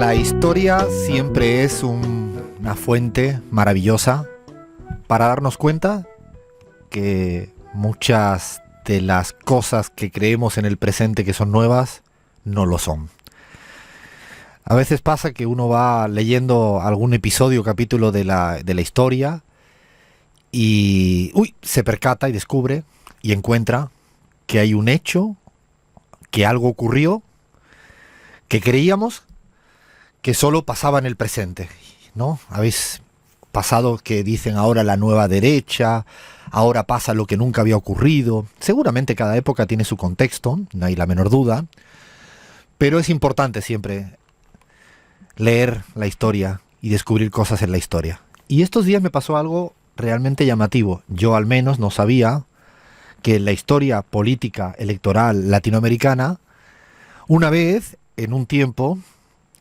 La historia siempre es una fuente maravillosa para darnos cuenta que muchas de las cosas que creemos en el presente que son nuevas, no lo son. A veces pasa que uno va leyendo algún episodio o capítulo de la historia y se percata y descubre y encuentra que hay un hecho, que algo ocurrió, que creíamos que solo pasaba en el presente, ¿no? Habéis pasado que dicen ahora la nueva derecha, ahora pasa lo que nunca había ocurrido. Seguramente cada época tiene su contexto, no hay la menor duda, pero es importante siempre leer la historia y descubrir cosas en la historia. Y estos días me pasó algo realmente llamativo. Yo al menos no sabía que en la historia política electoral latinoamericana, una vez, en un tiempo,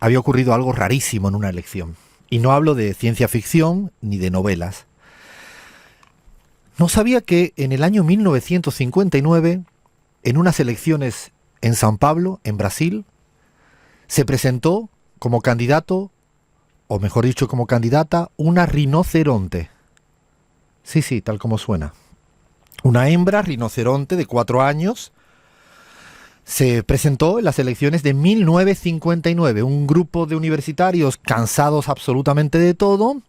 había ocurrido algo rarísimo en una elección. Y no hablo de ciencia ficción ni de novelas. No sabía que en el año 1959, en unas elecciones en São Paulo, en Brasil, se presentó como candidato, o mejor dicho, como candidata, una rinoceronte. Sí, tal como suena. Una hembra rinoceronte de 4 años se presentó en las elecciones de 1959. Un grupo de universitarios cansados absolutamente de todo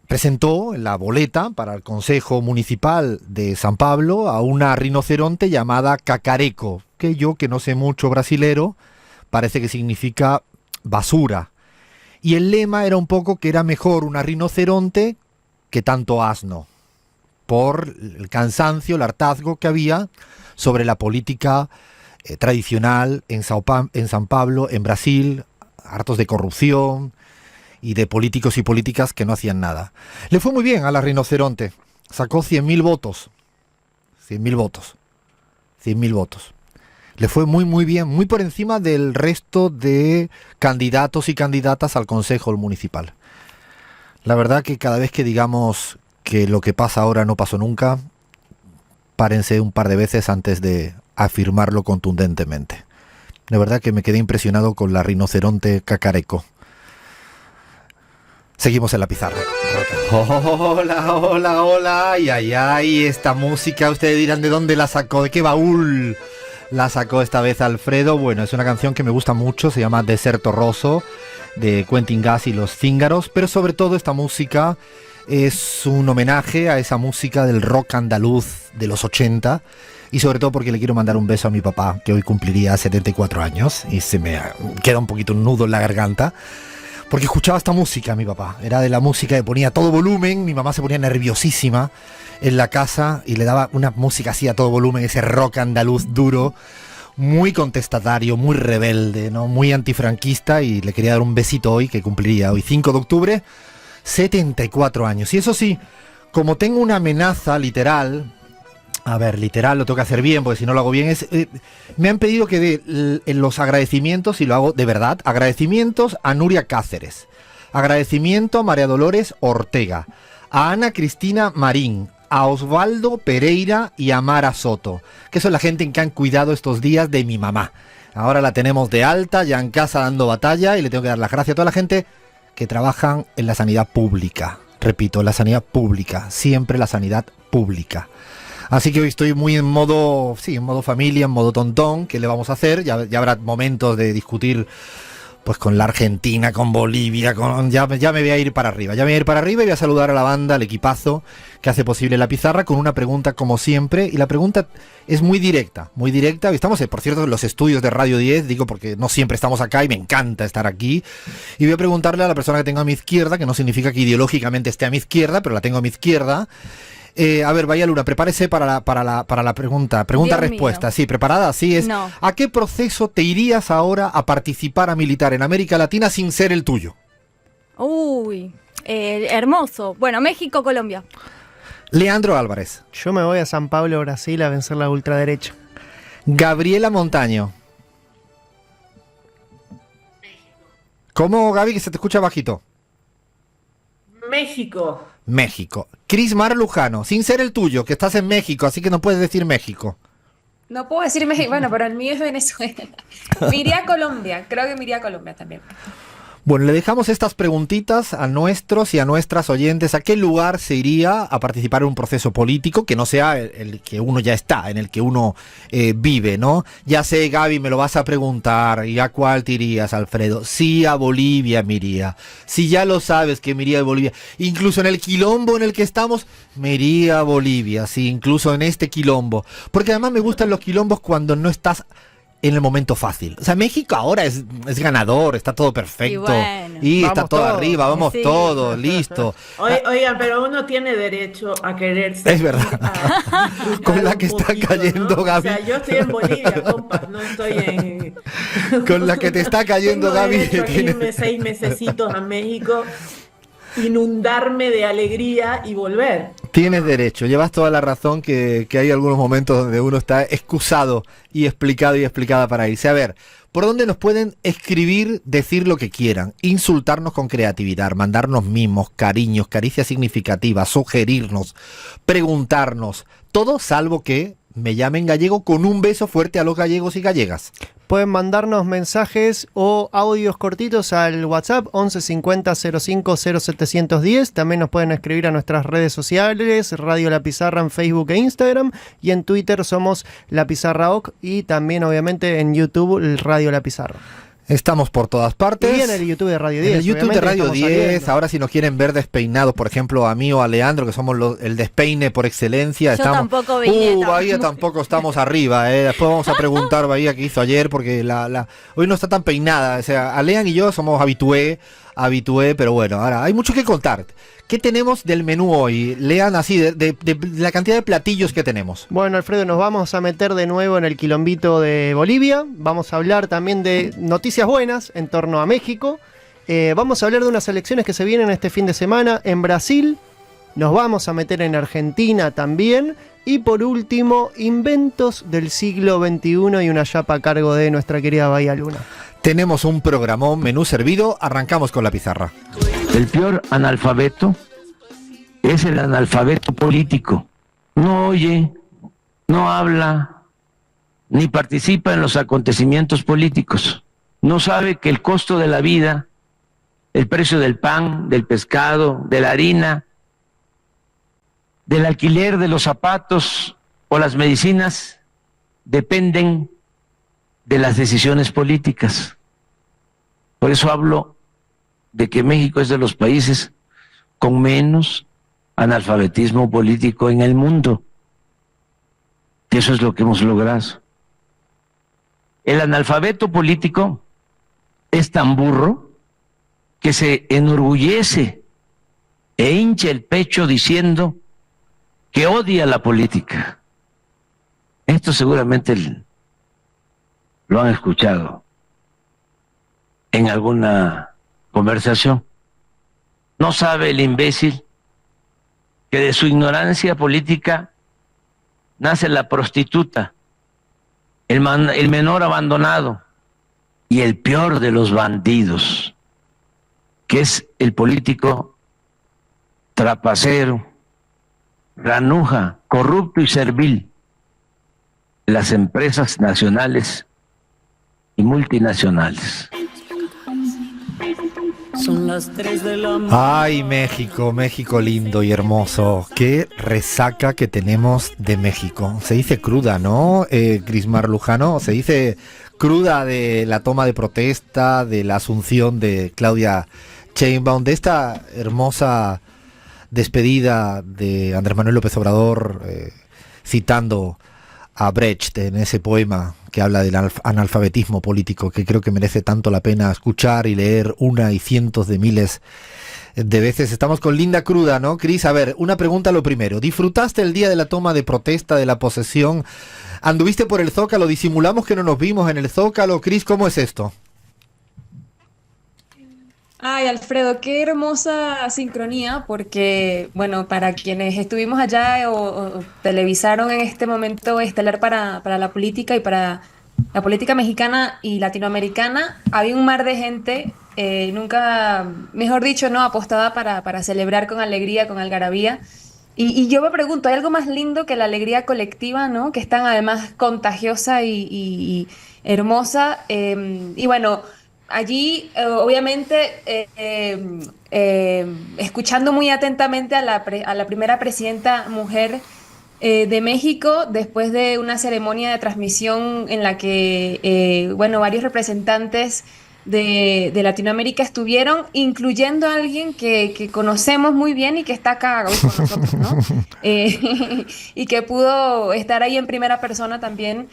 presentó en la boleta para el Consejo Municipal de San Pablo a una rinoceronte llamada cacareco, que yo, que no sé mucho brasilero, parece que significa basura. Y el lema era un poco que era mejor una rinoceronte que tanto asno, por el cansancio, el hartazgo que había sobre la política tradicional en San Pablo, en Brasil, hartos de corrupción y de políticos y políticas que no hacían nada. Le fue muy bien a la rinoceronte, sacó 100.000 votos. 100.000 votos. 100.000 votos. Le fue muy bien, muy por encima del resto de candidatos y candidatas al Consejo Municipal. La verdad que cada vez que digamos que lo que pasa ahora no pasó nunca, párense un par de veces antes de afirmarlo contundentemente. De verdad que me quedé impresionado con la rinoceronte cacareco. Seguimos en la pizarra. Hola. Ay, esta música, ustedes dirán de dónde la sacó, de qué baúl la sacó esta vez Alfredo. Bueno, es una canción que me gusta mucho, se llama Deserto Rosso, de Quentin Gas y los Cíngaros, pero sobre todo esta música es un homenaje a esa música del rock andaluz de los 80, y sobre todo porque le quiero mandar un beso a mi papá, que hoy cumpliría 74 años, y se me queda un poquito un nudo en la garganta, porque escuchaba esta música mi papá, era de la música que ponía a todo volumen, mi mamá se ponía nerviosísima en la casa y le daba una música así a todo volumen, ese rock andaluz duro, muy contestatario, muy rebelde, ¿no? Muy antifranquista, y le quería dar un besito hoy, que cumpliría hoy 5 de octubre, 74 años. Y eso sí, como tengo una amenaza literal, literal lo tengo que hacer bien, porque si no lo hago bien me han pedido que dé en los agradecimientos, y lo hago de verdad, agradecimientos a Nuria Cáceres, agradecimiento a María Dolores Ortega, a Ana Cristina Marín, a Osvaldo Pereira y a Mara Soto, que son la gente en que han cuidado estos días de mi mamá. Ahora la tenemos de alta, ya en casa dando batalla, y le tengo que dar las gracias a toda la gente que trabajan en la sanidad pública. Repito, la sanidad pública, siempre la sanidad pública. Así que hoy estoy muy en modo familia, en modo tontón. ¿Qué le vamos a hacer? Ya habrá momentos de discutir pues con la Argentina, con Bolivia, ya me voy a ir para arriba. Ya me voy a ir para arriba y voy a saludar a la banda, al equipazo que hace posible la pizarra, con una pregunta como siempre. Y la pregunta es muy directa. Estamos, por cierto, en los estudios de Radio 10, digo porque no siempre estamos acá y me encanta estar aquí. Y voy a preguntarle a la persona que tengo a mi izquierda, que no significa que ideológicamente esté a mi izquierda, pero la tengo a mi izquierda. Vaya Luna, prepárese para la pregunta-respuesta. Sí, ¿preparada? Sí, es. No. ¿A qué proceso te irías ahora a participar a militar en América Latina sin ser el tuyo? Hermoso. Bueno, México, Colombia. Leandro Álvarez. Yo me voy a San Pablo, Brasil, a vencer la ultraderecha. Gabriela Montaño. ¿Cómo, Gaby, que se te escucha bajito? México. Cris Mar Lujano, sin ser el tuyo, que estás en México, así que no puedes decir México. No puedo decir México, bueno, pero el mío es Venezuela. Me iría a Colombia, creo que me iría a Colombia también. Bueno, le dejamos estas preguntitas a nuestros y a nuestras oyentes. ¿A qué lugar se iría a participar en un proceso político que no sea el que uno ya está, en el que uno vive, ¿no? Ya sé, Gaby, me lo vas a preguntar. ¿Y a cuál te irías, Alfredo? Sí, a Bolivia me iría. Si ya lo sabes que me iría a Bolivia. Incluso en el quilombo en el que estamos, me iría a Bolivia. Sí, incluso en este quilombo. Porque además me gustan los quilombos cuando no estás en el momento fácil. O sea, México ahora es ganador, está todo perfecto. bueno. Y Vamos está todo todos. arriba, vamos Sí. todos, listo. Oigan, pero uno tiene derecho a quererse. Es verdad. A disfrutar Con la un que está poquito, cayendo, ¿no? Gaby. O sea, yo estoy en Bolivia, compas, no estoy en... Con la que te está cayendo, Tengo Gaby. derecho a tiene- irme 6 mesecitos a México, inundarme de alegría y volver. Tienes derecho, llevas toda la razón que hay algunos momentos donde uno está excusado y explicado y explicada para irse. A ver, ¿por dónde nos pueden escribir, decir lo que quieran, insultarnos con creatividad, mandarnos mimos, cariños, caricias significativas, sugerirnos, preguntarnos? Todo salvo que me llamen gallego con un beso fuerte a los gallegos y gallegas. Pueden mandarnos mensajes o audios cortitos al WhatsApp 11 50 05 0710. También nos pueden escribir a nuestras redes sociales, Radio La Pizarra en Facebook e Instagram. Y en Twitter somos La Pizarra OK y también obviamente en YouTube el Radio La Pizarra. Estamos por todas partes. Y en el YouTube de Radio 10. En el YouTube de obviamente, Radio estamos 10, saliendo. ahora si nos quieren ver despeinados, por ejemplo, a mí o a Leandro, que somos el despeine por excelencia. Yo tampoco vine Bahía tampoco. tampoco estamos arriba, Después vamos a preguntar Bahía qué hizo ayer, porque hoy no está tan peinada. O sea, a Lean y yo somos habitué, pero bueno, ahora hay mucho que contar. ¿Qué tenemos del menú hoy? Lean así, de la cantidad de platillos que tenemos. Bueno, Alfredo, nos vamos a meter de nuevo en el quilombito de Bolivia. Vamos a hablar también de noticias buenas en torno a México. Vamos a hablar de unas elecciones que se vienen este fin de semana en Brasil. Nos vamos a meter en Argentina también. Y por último, inventos del siglo XXI y una chapa a cargo de nuestra querida Bahía Luna. Tenemos un programón, menú servido, arrancamos con la pizarra. El peor analfabeto es el analfabeto político. No oye, no habla, ni participa en los acontecimientos políticos. No sabe que el costo de la vida, el precio del pan, del pescado, de la harina, del alquiler de los zapatos o las medicinas dependen de las decisiones políticas. Por eso hablo de que México es de los países con menos analfabetismo político en el mundo. Y eso es lo que hemos logrado. El analfabeto político es tan burro que se enorgullece e hincha el pecho diciendo que odia la política. Esto seguramente lo han escuchado en alguna conversación. No sabe el imbécil que de su ignorancia política nace la prostituta, el menor abandonado y el peor de los bandidos, que es el político trapacero, granuja, corrupto y servil de las empresas nacionales y multinacionales. Son las 3 de la mañana. Ay, México, México lindo y hermoso. Qué resaca que tenemos de México. Se dice cruda, ¿no, Grismar Lujano? Se dice cruda de la toma de protesta, de la asunción de Claudia Sheinbaum, de esta hermosa despedida de Andrés Manuel López Obrador, citando a Brecht en ese poema que habla del analfabetismo político, que creo que merece tanto la pena escuchar y leer una y cientos de miles de veces. Estamos con Linda Cruda, ¿no, Cris? A ver, una pregunta lo primero. ¿Disfrutaste el día de la toma de protesta, de la posesión? ¿Anduviste por el Zócalo? ¿Disimulamos que no nos vimos en el Zócalo? Cris, ¿cómo es esto? Ay, Alfredo, qué hermosa sincronía, porque, bueno, para quienes estuvimos allá o televisaron en este momento estelar para la política y para la política mexicana y latinoamericana, había un mar de gente, nunca, mejor dicho, no, apostada para celebrar con alegría, con algarabía. Y yo me pregunto, ¿hay algo más lindo que la alegría colectiva, ¿no? Que es tan además contagiosa y hermosa. Y bueno, allí obviamente escuchando muy atentamente a a la primera presidenta mujer de México, después de una ceremonia de transmisión en la que, bueno, varios representantes de Latinoamérica estuvieron, incluyendo a alguien que conocemos muy bien y que está acá hoy con nosotros, ¿no? Y que pudo estar ahí en primera persona también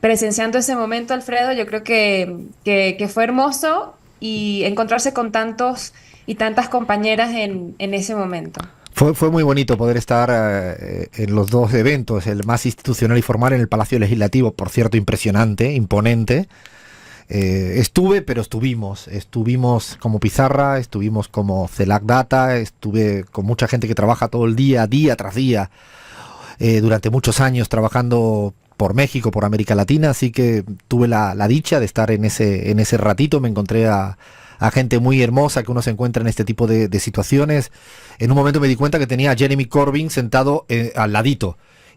presenciando ese momento, Alfredo. Yo creo que fue hermoso y encontrarse con tantos y tantas compañeras en ese momento. Fue muy bonito poder estar en los dos eventos, el más institucional y formal en el Palacio Legislativo, por cierto, impresionante, imponente. Estuve, pero estuvimos como Pizarra, estuvimos como CELAC Data, estuve con mucha gente que trabaja todo el día, día tras día, durante muchos años trabajando por México, por América Latina, así que tuve la dicha de estar en ese ratito. Me encontré a gente muy hermosa que uno se encuentra en este tipo de situaciones. En un momento me di cuenta que tenía a Jeremy Corbyn sentado al ladito.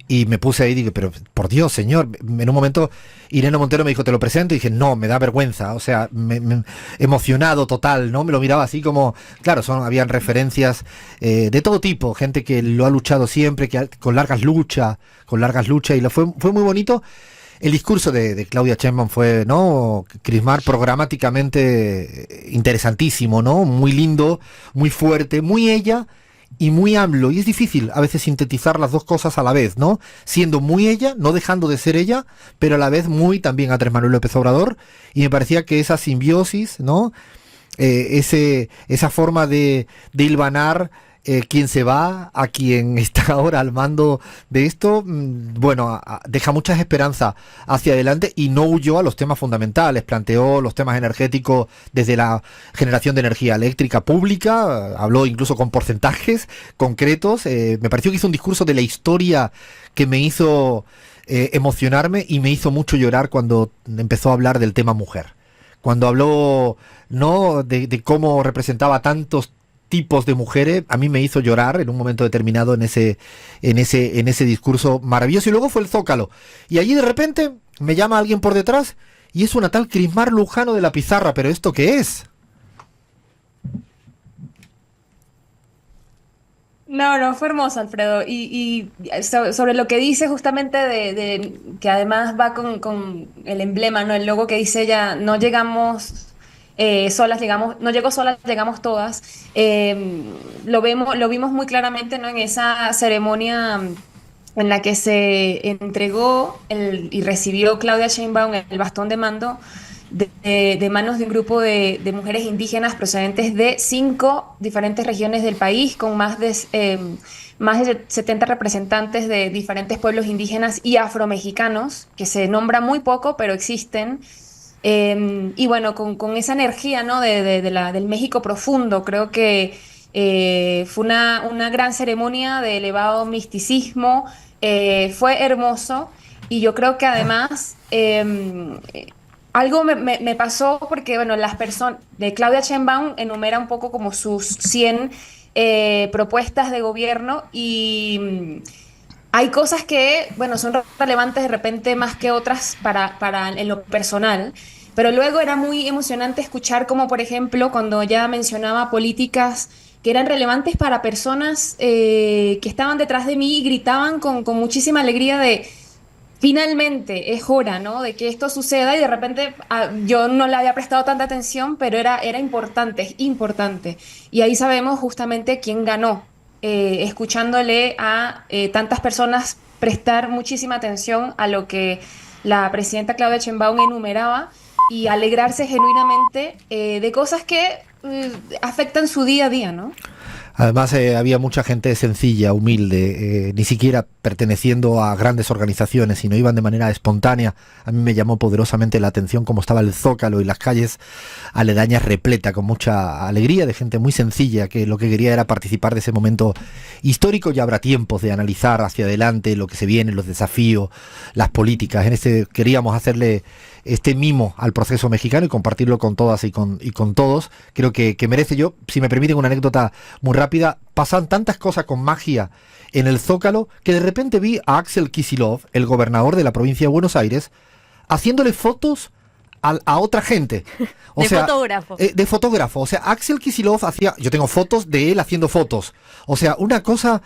Y me puse ahí y dije, pero por Dios, señor. En un momento Irene Montero me dijo, te lo presento. Y dije, no, me da vergüenza. O sea, emocionado total, ¿no? Me lo miraba así como, claro, habían referencias de todo tipo. Gente que lo ha luchado siempre, con largas luchas. Y fue muy bonito. El discurso de Claudia Sheinbaum fue, ¿no? Crismar, programáticamente interesantísimo, ¿no? Muy lindo, muy fuerte, muy ella y muy AMLO. Y es difícil a veces sintetizar las dos cosas a la vez, ¿no? Siendo muy ella, no dejando de ser ella, pero a la vez muy también Andrés Manuel López Obrador. Y me parecía que esa simbiosis, ¿no? Esa forma de hilvanar quien se va, a quien está ahora al mando de esto, bueno, deja muchas esperanzas hacia adelante y no huyó a los temas fundamentales. Planteó los temas energéticos desde la generación de energía eléctrica pública, habló incluso con porcentajes concretos. Me pareció que hizo un discurso de la historia que me hizo emocionarme y me hizo mucho llorar cuando empezó a hablar del tema mujer. Cuando habló, ¿no?, de cómo representaba tantos tipos de mujeres, a mí me hizo llorar en un momento determinado en ese discurso maravilloso. Y luego fue el Zócalo. Y allí de repente me llama alguien por detrás y es una tal Crismar Lujano de la Pizarra. ¿Pero esto qué es? No, fue hermoso, Alfredo. Y sobre lo que dice justamente de que además va con el emblema, ¿no? El logo que dice ella, no llegamos solas, no llego solas, llegamos todas. Lo vimos muy claramente, ¿no? En esa ceremonia en la que se entregó y recibió Claudia Sheinbaum el bastón de mando de manos de un grupo de mujeres indígenas procedentes de 5 diferentes regiones del país, con más de 70 representantes de diferentes pueblos indígenas y afromexicanos, que se nombra muy poco, pero existen. Y bueno, con esa energía, ¿no?, del México profundo. Creo que fue una gran ceremonia de elevado misticismo. Fue hermoso y yo creo que además algo me pasó porque, bueno, las personas de Claudia Sheinbaum enumera un poco como sus 100 propuestas de gobierno y hay cosas que, bueno, son relevantes de repente más que otras para en lo personal, pero luego era muy emocionante escuchar como, por ejemplo, cuando ella mencionaba políticas que eran relevantes para personas que estaban detrás de mí y gritaban con muchísima alegría de finalmente es hora, ¿no?, de que esto suceda. Y de repente yo no le había prestado tanta atención, pero era importante, es importante. Y ahí sabemos justamente quién ganó, escuchándole a tantas personas prestar muchísima atención a lo que la presidenta Claudia Sheinbaum enumeraba y alegrarse genuinamente de cosas que afectan su día a día, ¿no? Además había mucha gente sencilla, humilde, ni siquiera perteneciendo a grandes organizaciones, sino iban de manera espontánea. A mí me llamó poderosamente la atención cómo estaba el Zócalo y las calles aledañas repleta, con mucha alegría, de gente muy sencilla que lo que quería era participar de ese momento histórico. Ya habrá tiempos de analizar hacia adelante lo que se viene, los desafíos, las políticas. Queríamos hacerle este mimo al proceso mexicano y compartirlo con todas y con todos. Creo que merece. Yo, si me permiten una anécdota muy rápida, rápida, pasan tantas cosas con magia en el Zócalo que de repente vi a Axel Kicillof, el gobernador de la provincia de Buenos Aires, haciéndole fotos a otra gente. Fotógrafo. De fotógrafo. O sea, Axel Kicillof hacía... Yo tengo fotos de él haciendo fotos. O sea, una cosa...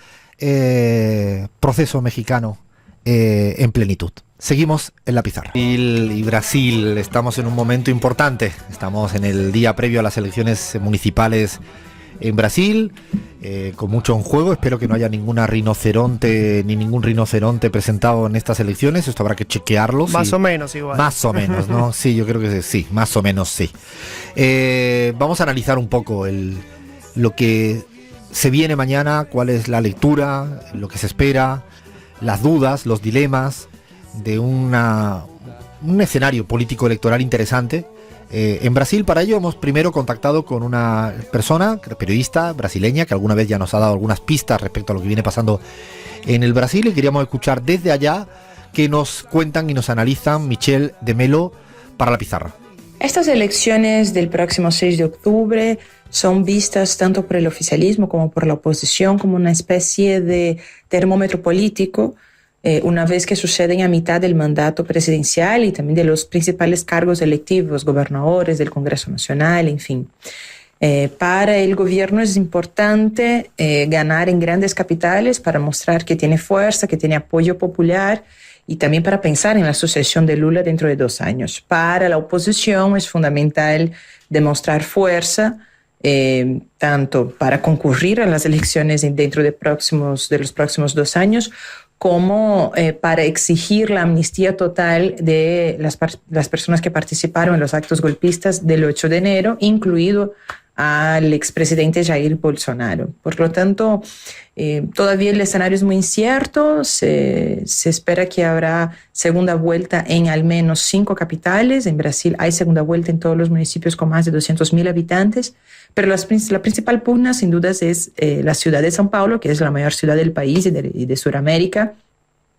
proceso mexicano en plenitud. Seguimos en la pizarra. Y Brasil, estamos en un momento importante. Estamos en el día previo a las elecciones municipales en Brasil, con mucho en juego. Espero que no haya ningún rinoceronte presentado en estas elecciones. Esto habrá que chequearlos. Más o menos igual. Más o menos, ¿no? Sí, yo creo que sí, más o menos sí. Vamos a analizar un poco lo que se viene mañana, cuál es la lectura, lo que se espera, las dudas, los dilemas de un escenario político electoral interesante. En Brasil, para ello, hemos primero contactado con una persona, periodista brasileña, que alguna vez ya nos ha dado algunas pistas respecto a lo que viene pasando en el Brasil, y queríamos escuchar desde allá que nos cuentan y nos analizan Michelle de Melo para la pizarra. Estas elecciones del próximo 6 de octubre son vistas tanto por el oficialismo como por la oposición como una especie de termómetro político, una vez que suceden a mitad del mandato presidencial y también de los principales cargos electivos, gobernadores del Congreso Nacional, en fin. Para el gobierno es importante ganar en grandes capitales para mostrar que tiene fuerza, que tiene apoyo popular, y también para pensar en la sucesión de Lula dentro de 2 años. Para la oposición es fundamental demostrar fuerza, tanto para concurrir a las elecciones dentro de los próximos 2 años, como para exigir la amnistía total de las personas que participaron en los actos golpistas del 8 de enero, incluido al expresidente Jair Bolsonaro. Por lo tanto, todavía el escenario es muy incierto. Se espera que habrá segunda vuelta en al menos 5 capitales. En Brasil hay segunda vuelta en todos los municipios con más de 200.000 habitantes. Pero la principal pugna, sin dudas, es la ciudad de São Paulo, que es la mayor ciudad del país y de Sudamérica,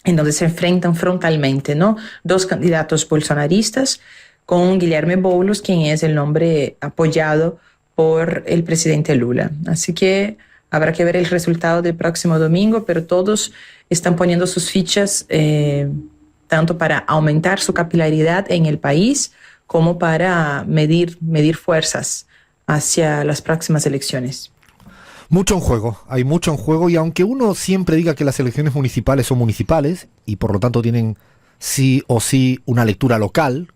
en donde se enfrentan frontalmente, ¿no?, 2 candidatos bolsonaristas con Guilherme Boulos, quien es el nombre apoyado por el presidente Lula. Así que habrá que ver el resultado del próximo domingo, pero todos están poniendo sus fichas tanto para aumentar su capilaridad en el país como para medir fuerzas hacia las próximas elecciones. Mucho en juego, hay mucho en juego, y aunque uno siempre diga que las elecciones municipales son municipales y por lo tanto tienen sí o sí una lectura local,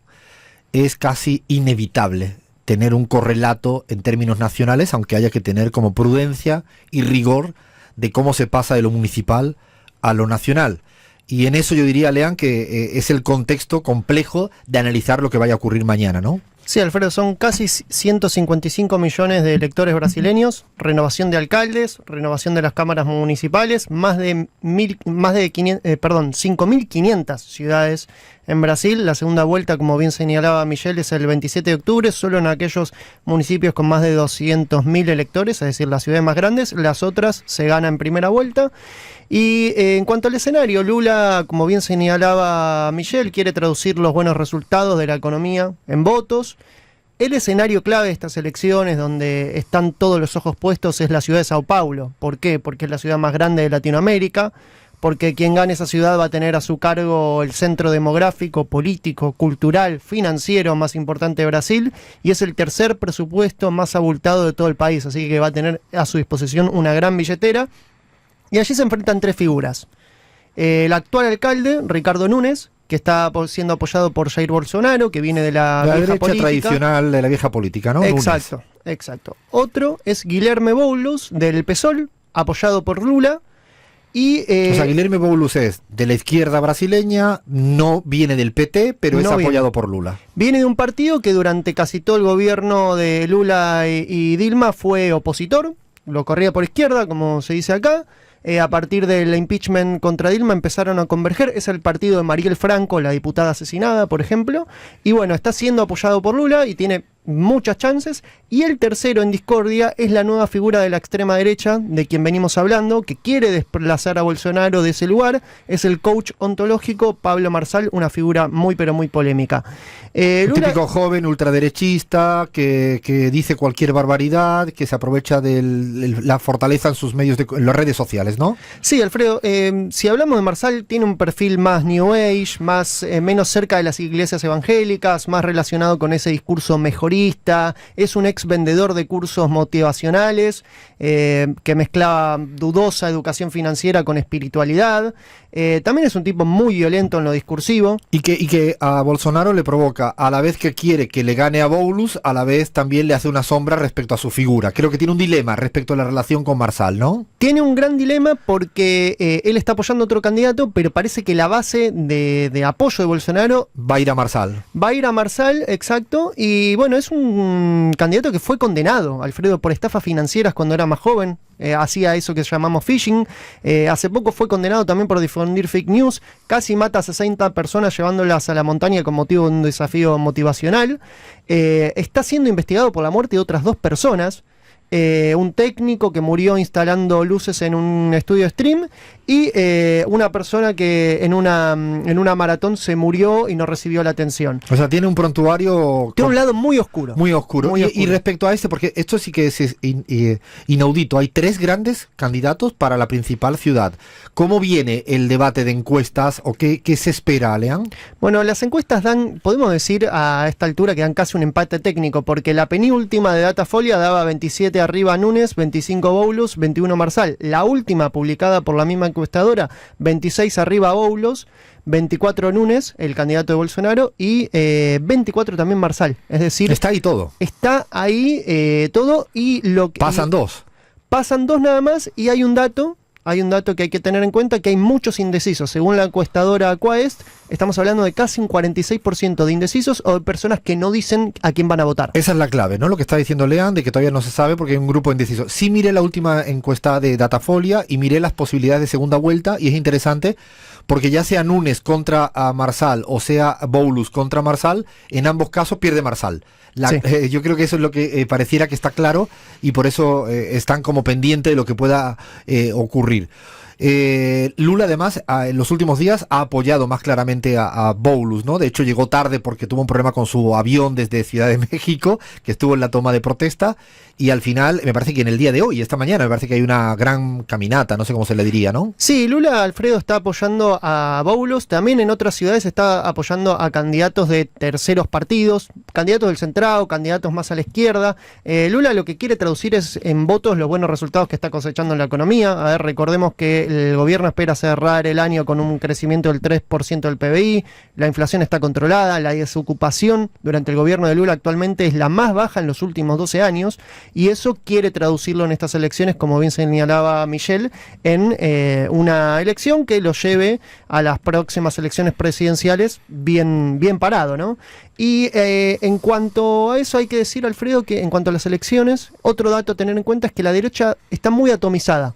es casi inevitable tener un correlato en términos nacionales, aunque haya que tener como prudencia y rigor de cómo se pasa de lo municipal a lo nacional. Y en eso yo diría, Lean, que es el contexto complejo de analizar lo que vaya a ocurrir mañana, ¿no? Sí, Alfredo, son casi 155 millones de electores brasileños, renovación de alcaldes, renovación de las cámaras municipales, más de 5.500 ciudades en Brasil. La segunda vuelta, como bien señalaba Michelle, es el 27 de octubre, solo en aquellos municipios con más de 200.000 electores, es decir, las ciudades más grandes. Las otras se ganan en primera vuelta. Y en cuanto al escenario, Lula, como bien señalaba Michelle, quiere traducir los buenos resultados de la economía en votos. El escenario clave de estas elecciones, donde están todos los ojos puestos, es la ciudad de Sao Paulo. ¿Por qué? Porque es la ciudad más grande de Latinoamérica, porque quien gane esa ciudad va a tener a su cargo el centro demográfico, político, cultural, financiero más importante de Brasil, y es el tercer presupuesto más abultado de todo el país, así que va a tener a su disposición una gran billetera. Y allí se enfrentan 3 figuras. El actual alcalde, Ricardo Nunes, que está siendo apoyado por Jair Bolsonaro, que viene de la vieja derecha política tradicional de la vieja política, ¿no? Exacto, Nunes. Exacto. Otro es Guilherme Boulos, del PSOL, apoyado por Lula. Y, o sea, Guilherme Boulos es de la izquierda brasileña, no viene del PT, pero es apoyado por Lula. Viene de un partido que durante casi todo el gobierno de Lula y Dilma fue opositor, lo corría por izquierda, como se dice acá. A partir del impeachment contra Dilma empezaron a converger. Es el partido de Mariel Franco, la diputada asesinada, por ejemplo. Y bueno, está siendo apoyado por Lula y tiene muchas chances. Y el tercero en discordia es la nueva figura de la extrema derecha, de quien venimos hablando, que quiere desplazar a Bolsonaro de ese lugar. Es el coach ontológico Pablo Marçal, una figura muy pero muy polémica. Un típico joven ultraderechista que dice cualquier barbaridad, que se aprovecha de la fortaleza en sus medios, en las redes sociales, ¿no? Sí, Alfredo, si hablamos de Marçal, tiene un perfil más New Age, menos cerca de las iglesias evangélicas, más relacionado con ese discurso mejorista. Es un ex vendedor de cursos motivacionales que mezclaba dudosa educación financiera con espiritualidad. También es un tipo muy violento en lo discursivo. Y que a Bolsonaro le provoca, a la vez que quiere que le gane a Boulos, a la vez también le hace una sombra respecto a su figura. Creo que tiene un dilema respecto a la relación con Marçal, ¿no? Tiene un gran dilema porque él está apoyando a otro candidato, pero parece que la base de apoyo de Bolsonaro va a ir a Marçal. Va a ir a Marçal, exacto. Y bueno, es un candidato que fue condenado, Alfredo, por estafas financieras cuando era más joven. Hacía eso que llamamos phishing. Hace poco fue condenado también por difundir fake news. Casi mata a 60 personas llevándolas a la montaña con motivo de un desafío motivacional. Está siendo investigado por la muerte de otras 2 personas. Un técnico que murió instalando luces en un estudio stream y una persona que en una maratón se murió y no recibió la atención. O sea, tiene un prontuario... Tiene un lado muy oscuro. Muy oscuro. Muy oscuro. Y respecto a este, porque esto sí que es inaudito, hay 3 grandes candidatos para la principal ciudad. ¿Cómo viene el debate de encuestas o qué se espera, Lean? Bueno, las encuestas podemos decir a esta altura que dan casi un empate técnico, porque la penúltima de Datafolia daba 27 arriba Núñez, 25 Boulos, 21 Marçal. La última, publicada por la misma encuestadora, 26 arriba Boulos, 24 Núñez, el candidato de Bolsonaro, y 24 también Marçal. Es decir, está ahí todo. Está ahí todo y lo que... Pasan 2. Pasan 2 nada más y hay un dato que hay que tener en cuenta, que hay muchos indecisos. Según la encuestadora Quaest, estamos hablando de casi un 46% de indecisos o de personas que no dicen a quién van a votar. Esa es la clave, ¿no? Lo que está diciendo Lean, de que todavía no se sabe porque hay un grupo indeciso. Sí miré la última encuesta de Datafolia y miré las posibilidades de segunda vuelta y es interesante porque ya sea Núñez contra Marçal o sea Boulos contra Marçal, en ambos casos pierde Marçal. Sí. Yo creo que eso es lo que pareciera que está claro y por eso están como pendientes de lo que pueda ocurrir. Lula además en los últimos días ha apoyado más claramente a Boulos, ¿no? De hecho llegó tarde porque tuvo un problema con su avión desde Ciudad de México, que estuvo en la toma de protesta, y al final me parece que en el día de hoy, esta mañana, me parece que hay una gran caminata, no sé cómo se le diría, ¿no? Sí, Lula, Alfredo, está apoyando a Boulos, también en otras ciudades está apoyando a candidatos de terceros partidos, candidatos del centrado, candidatos más a la izquierda. Lula lo que quiere traducir es en votos los buenos resultados que está cosechando en la economía. A ver, recordemos que el gobierno espera cerrar el año con un crecimiento del 3% del PBI, la inflación está controlada, la desocupación durante el gobierno de Lula actualmente es la más baja en los últimos 12 años, y eso quiere traducirlo en estas elecciones, como bien señalaba Michelle, en una elección que lo lleve a las próximas elecciones presidenciales bien parado, ¿no? Y en cuanto a eso hay que decir, Alfredo, que en cuanto a las elecciones, otro dato a tener en cuenta es que la derecha está muy atomizada.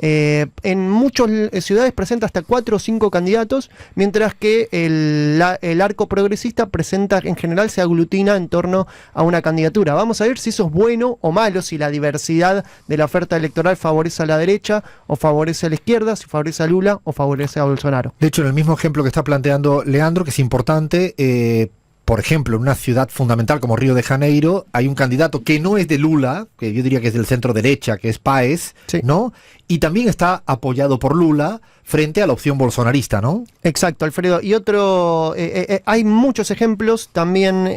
En muchas ciudades presenta hasta 4 o 5 candidatos, mientras que el arco progresista presenta, en general, se aglutina en torno a una candidatura. Vamos a ver si eso es bueno o malo, si la diversidad de la oferta electoral favorece a la derecha o favorece a la izquierda, si favorece a Lula o favorece a Bolsonaro. De hecho, en el mismo ejemplo que está planteando Leandro, que es importante, por ejemplo, en una ciudad fundamental como Río de Janeiro, hay un candidato que no es de Lula, que yo diría que es del centro derecha, que es Páez, sí, ¿no? Y también está apoyado por Lula frente a la opción bolsonarista, ¿no? Exacto, Alfredo. Y hay muchos ejemplos. También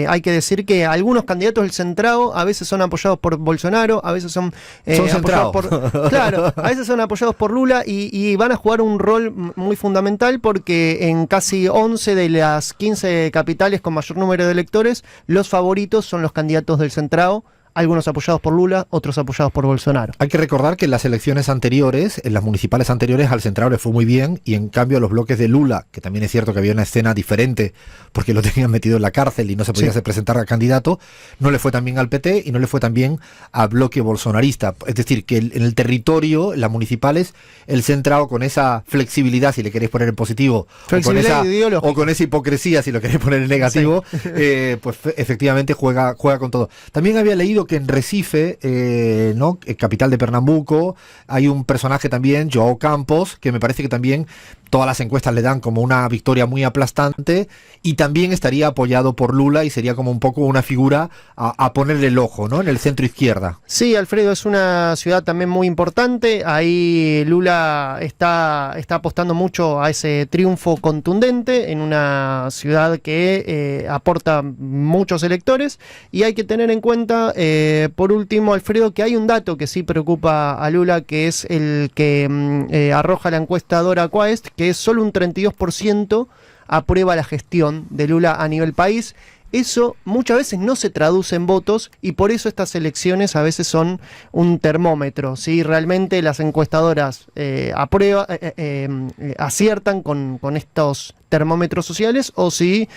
hay que decir que algunos candidatos del centrado a veces son apoyados por Bolsonaro, a veces son apoyados por... Claro, a veces son apoyados por Lula y van a jugar un rol muy fundamental porque en casi 11 de las 15 capitales con mayor número de electores, los favoritos son los candidatos del centrado algunos apoyados por Lula, otros apoyados por Bolsonaro. Hay que recordar que en las elecciones anteriores, en las municipales anteriores, al Centrado le fue muy bien, y en cambio a los bloques de Lula, que también es cierto que había una escena diferente porque lo tenían metido en la cárcel y no se podía presentar a candidato, no le fue tan bien al PT y no le fue tan bien al bloque bolsonarista. Es decir, que en el territorio, en las municipales, el Centrado, con esa flexibilidad, si le queréis poner en positivo, o con esa hipocresía, si lo queréis poner en negativo, pues efectivamente juega con todo. También había leído que en Recife, ¿no?, capital de Pernambuco, hay un personaje también, João Campos, que me parece que también todas las encuestas le dan como una victoria muy aplastante, y también estaría apoyado por Lula y sería como un poco una figura a ponerle el ojo, ¿no?, en el centro izquierda. Sí, Alfredo, es una ciudad también muy importante. Ahí Lula está apostando mucho a ese triunfo contundente en una ciudad que aporta muchos electores, y hay que tener en cuenta, por último, Alfredo, que hay un dato que sí preocupa a Lula, que es el que arroja la encuestadora Quaest, que es solo un 32% aprueba la gestión de Lula a nivel país. Eso muchas veces no se traduce en votos, y por eso estas elecciones a veces son un termómetro. Si realmente las encuestadoras aciertan con estos termómetros sociales, o si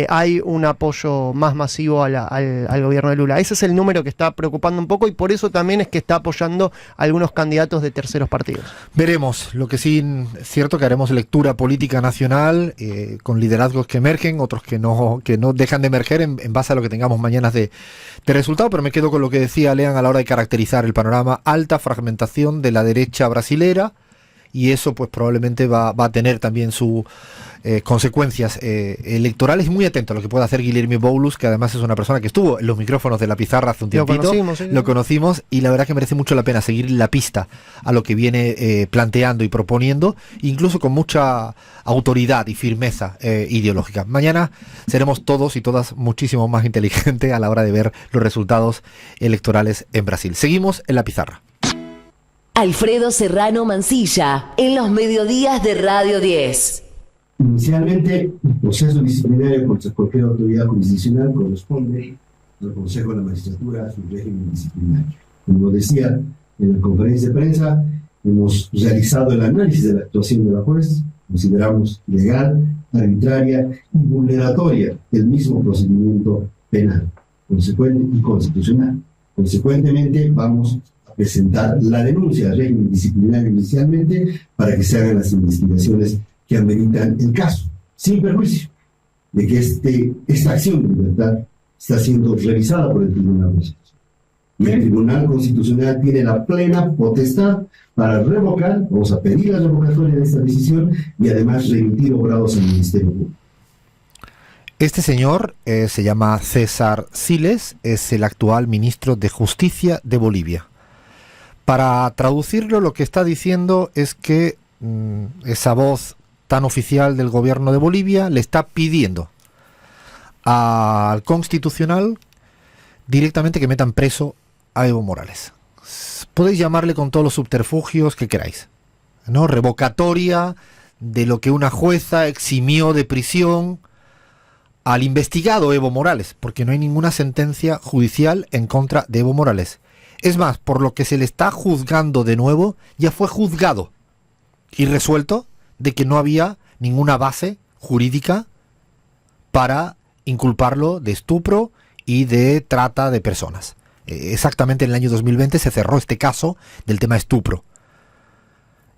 hay un apoyo más masivo al gobierno de Lula. Ese es el número que está preocupando un poco, y por eso también es que está apoyando a algunos candidatos de terceros partidos. Veremos. Lo que sí es cierto que haremos lectura política nacional, con liderazgos que emergen, otros que no dejan de emerger en base a lo que tengamos mañana de resultado, pero me quedo con lo que decía Lean a la hora de caracterizar el panorama: alta fragmentación de la derecha brasilera, y eso pues probablemente va a tener también sus consecuencias electorales. Muy atento a lo que pueda hacer Guilherme Boulos, que además es una persona que estuvo en los micrófonos de La Pizarra hace un tiempito. Lo conocimos, y la verdad que merece mucho la pena seguir la pista a lo que viene planteando y proponiendo, incluso con mucha autoridad y firmeza ideológica. Mañana seremos todos y todas muchísimo más inteligentes a la hora de ver los resultados electorales en Brasil. Seguimos en La Pizarra. Alfredo Serrano Mancilla, en los mediodías de Radio 10. Inicialmente, el proceso disciplinario contra cualquier autoridad jurisdiccional corresponde al Consejo de la Magistratura, a su régimen disciplinario. Como lo decía en la conferencia de prensa, hemos realizado el análisis de la actuación de la juez, consideramos legal, arbitraria y vulneratoria del mismo procedimiento penal, consecuente y constitucional. Consecuentemente, vamos a presentar la denuncia al régimen disciplinario inicialmente para que se hagan las investigaciones que ameritan el caso, sin perjuicio de que esta acción de libertad está siendo revisada por el Tribunal Constitucional. Y el Tribunal Constitucional tiene la plena potestad para revocar, vamos a pedir la revocatoria de esta decisión, y además remitir obrados al Ministerio Público. Este señor se llama César Siles, es el actual ministro de Justicia de Bolivia. Para traducirlo, lo que está diciendo es que esa voz tan oficial del gobierno de Bolivia le está pidiendo al Constitucional directamente que metan preso a Evo Morales. Podéis llamarle con todos los subterfugios que queráis, ¿no? Revocatoria de lo que una jueza eximió de prisión al investigado Evo Morales, porque no hay ninguna sentencia judicial en contra de Evo Morales. Es más, por lo que se le está juzgando de nuevo, ya fue juzgado y resuelto de que no había ninguna base jurídica para inculparlo de estupro y de trata de personas. Exactamente en el año 2020 se cerró este caso del tema estupro,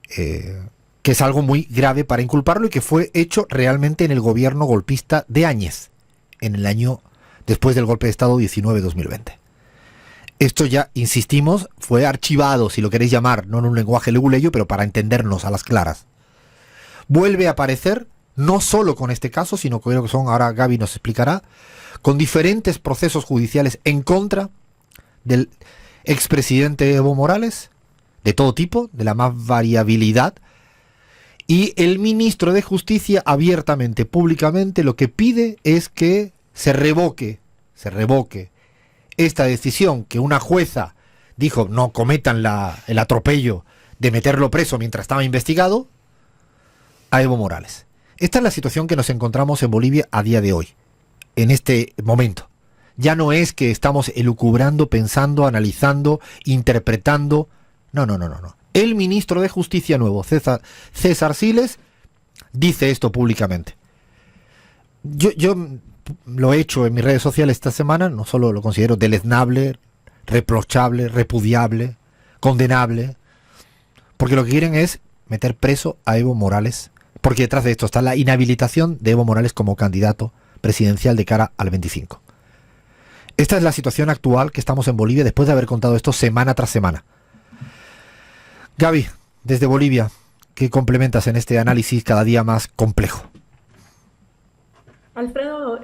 que es algo muy grave para inculparlo, y que fue hecho realmente en el gobierno golpista de Áñez, en el año después del golpe de Estado 19-2020. Esto ya, insistimos, fue archivado, si lo queréis llamar, no en un lenguaje leguleyo, pero para entendernos a las claras. Vuelve a aparecer, no solo con este caso, sino que creo que son, ahora Gaby nos explicará, con diferentes procesos judiciales en contra del expresidente Evo Morales, de todo tipo, de la más variabilidad, y el ministro de Justicia abiertamente, públicamente, lo que pide es que se revoque esta decisión que una jueza dijo no cometan el atropello de meterlo preso mientras estaba investigado a Evo Morales. Esta es la situación que nos encontramos en Bolivia a día de hoy, en este momento. Ya no es que estamos elucubrando, pensando, analizando, interpretando. No. El ministro de Justicia nuevo, César Siles, dice esto públicamente. Yo lo he hecho en mis redes sociales esta semana, no solo lo considero deleznable, reprochable, repudiable, condenable, porque lo que quieren es meter preso a Evo Morales, porque detrás de esto está la inhabilitación de Evo Morales como candidato presidencial de cara al 25. Esta es la situación actual que estamos en Bolivia después de haber contado esto semana tras semana. Gaby, desde Bolivia, ¿qué complementas en este análisis cada día más complejo? Alfredo,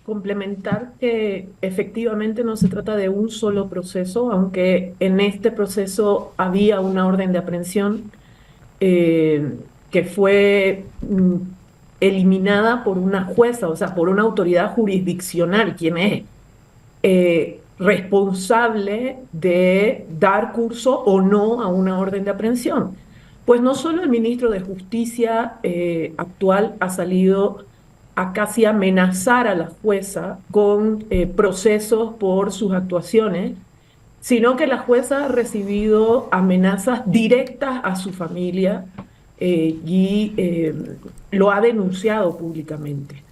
complementar que efectivamente no se trata de un solo proceso, aunque en este proceso había una orden de aprehensión que fue eliminada por una jueza, o sea, por una autoridad jurisdiccional, quien es responsable de dar curso o no a una orden de aprehensión. Pues no solo el ministro de Justicia actual ha salido a casi amenazar a la jueza con procesos por sus actuaciones, sino que la jueza ha recibido amenazas directas a su familia y lo ha denunciado públicamente.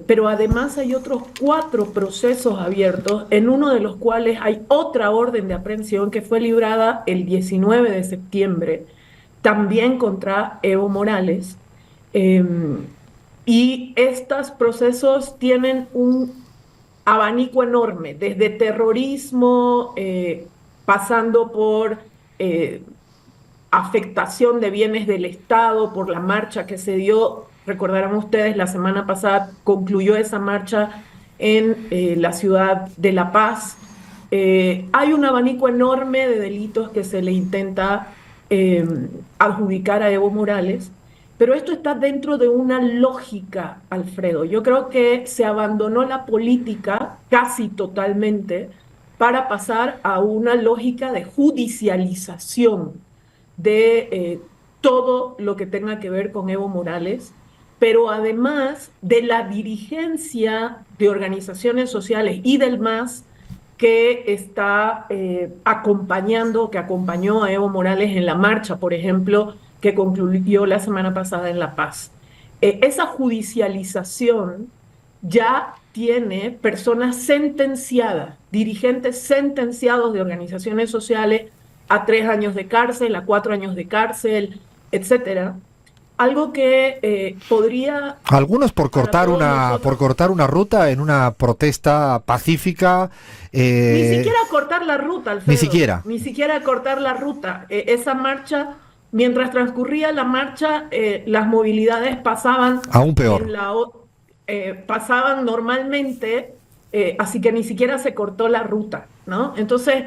Pero además hay otros 4 procesos abiertos, en uno de los cuales hay otra orden de aprehensión que fue librada el 19 de septiembre, también contra Evo Morales. Y estos procesos tienen un abanico enorme, desde terrorismo, pasando por afectación de bienes del Estado, por la marcha que se dio. Recordarán ustedes, la semana pasada concluyó esa marcha en la ciudad de La Paz. Hay un abanico enorme de delitos que se le intenta adjudicar a Evo Morales, pero esto está dentro de una lógica, Alfredo. Yo creo que se abandonó la política casi totalmente para pasar a una lógica de judicialización de todo lo que tenga que ver con Evo Morales, pero además de la dirigencia de organizaciones sociales y del MAS que está acompañó a Evo Morales en la marcha, por ejemplo, que concluyó la semana pasada en La Paz. Esa judicialización ya tiene personas sentenciadas, dirigentes sentenciados de organizaciones sociales a 3 años de cárcel, a 4 años de cárcel, etcétera. Algo que podría... Algunos por cortar una ruta en una protesta pacífica. Ni siquiera cortar la ruta, Alfredo. Ni siquiera cortar la ruta. Esa marcha, mientras transcurría la marcha, las movilidades pasaban... Aún peor. Pasaban normalmente, así que ni siquiera se cortó la ruta, ¿no? Entonces...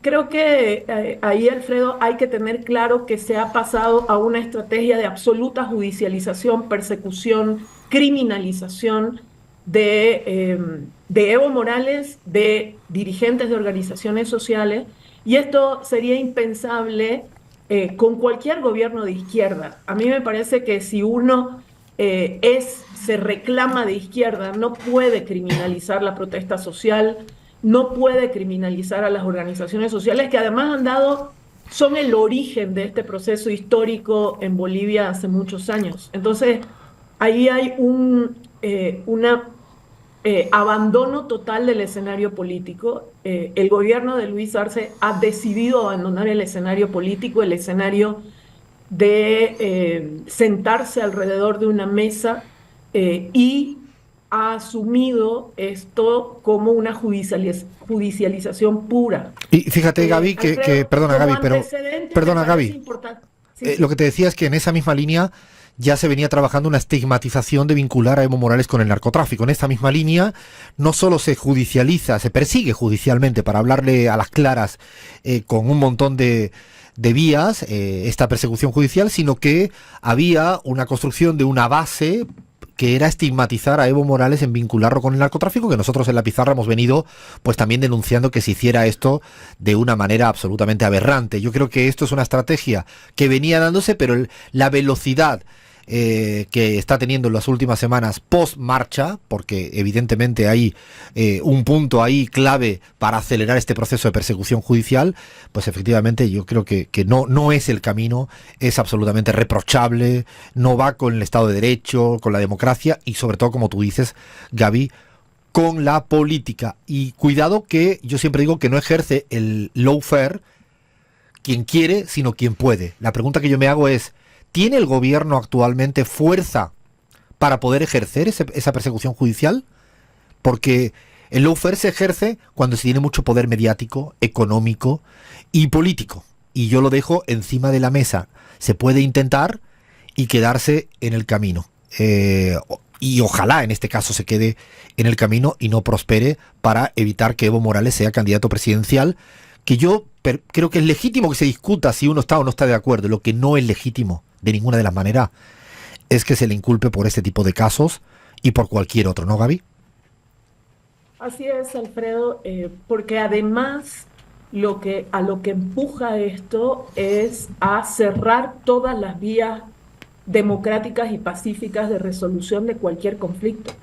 Creo que ahí, Alfredo, hay que tener claro que se ha pasado a una estrategia de absoluta judicialización, persecución, criminalización de Evo Morales, de dirigentes de organizaciones sociales, y esto sería impensable con cualquier gobierno de izquierda. A mí me parece que si uno se reclama de izquierda, no puede criminalizar la protesta social, no puede criminalizar a las organizaciones sociales que además son el origen de este proceso histórico en Bolivia hace muchos años. Entonces, ahí hay un abandono total del escenario político. El gobierno de Luis Arce ha decidido abandonar el escenario político, el escenario de sentarse alrededor de una mesa y ha asumido esto como una judicialización pura. Y fíjate, Gaby, perdona, Gaby, lo que te decía es que en esa misma línea ya se venía trabajando una estigmatización de vincular a Evo Morales con el narcotráfico. En esta misma línea no solo se judicializa, se persigue judicialmente para hablarle a las claras con un montón de vías esta persecución judicial, sino que había una construcción de una base que era estigmatizar a Evo Morales en vincularlo con el narcotráfico, que nosotros en La Pizarra hemos venido pues también denunciando que se hiciera esto de una manera absolutamente aberrante. Yo creo que esto es una estrategia que venía dándose, pero la velocidad que está teniendo en las últimas semanas post-marcha, porque evidentemente hay un punto ahí clave para acelerar este proceso de persecución judicial, pues efectivamente yo creo que no es el camino, es absolutamente reprochable, no va con el Estado de Derecho, con la democracia y sobre todo, como tú dices, Gaby, con la política. Y cuidado que yo siempre digo que no ejerce el lawfare quien quiere, sino quien puede. La pregunta que yo me hago es, ¿tiene el gobierno actualmente fuerza para poder ejercer esa persecución judicial? Porque el lawfare se ejerce cuando se tiene mucho poder mediático, económico y político. Y yo lo dejo encima de la mesa. Se puede intentar y quedarse en el camino. Y ojalá en este caso se quede en el camino y no prospere para evitar que Evo Morales sea candidato presidencial, que yo creo que es legítimo que se discuta si uno está o no está de acuerdo. Lo que no es legítimo de ninguna de las maneras es que se le inculpe por este tipo de casos y por cualquier otro, ¿no, Gaby? Así es, Alfredo, porque además a lo que empuja esto es a cerrar todas las vías democráticas y pacíficas de resolución de cualquier conflicto.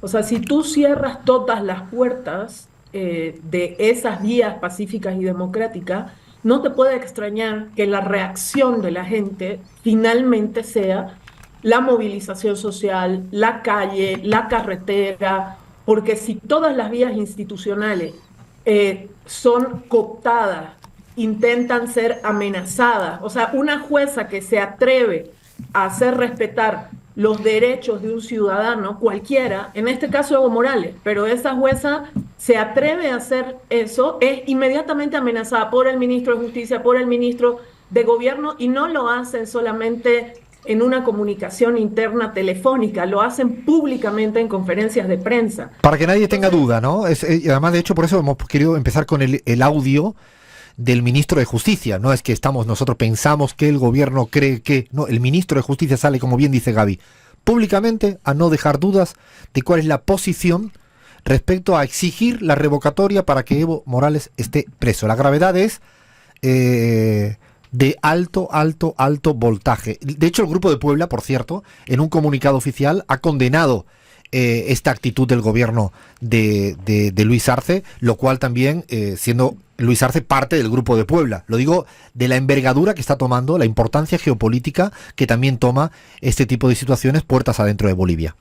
O sea, si tú cierras todas las puertas de esas vías pacíficas y democráticas, no te puede extrañar que la reacción de la gente finalmente sea la movilización social, la calle, la carretera, porque si todas las vías institucionales son cooptadas, intentan ser amenazadas, o sea, una jueza que se atreve a hacer respetar los derechos de un ciudadano cualquiera, en este caso Evo Morales, pero esa jueza se atreve a hacer eso, es inmediatamente amenazada por el ministro de Justicia, por el ministro de Gobierno, y no lo hacen solamente en una comunicación interna telefónica, lo hacen públicamente en conferencias de prensa. Para que nadie tenga duda, ¿no? Y además, de hecho, por eso hemos querido empezar con el audio del ministro de Justicia. No es que nosotros pensamos que el gobierno cree que... No, el ministro de Justicia sale, como bien dice Gaby, públicamente a no dejar dudas de cuál es la posición respecto a exigir la revocatoria para que Evo Morales esté preso. La gravedad es de alto voltaje. De hecho, el Grupo de Puebla, por cierto, en un comunicado oficial ha condenado esta actitud del gobierno de Luis Arce, lo cual también, siendo Luis Arce parte del Grupo de Puebla, lo digo de la envergadura que está tomando, la importancia geopolítica que también toma este tipo de situaciones puertas adentro de Bolivia.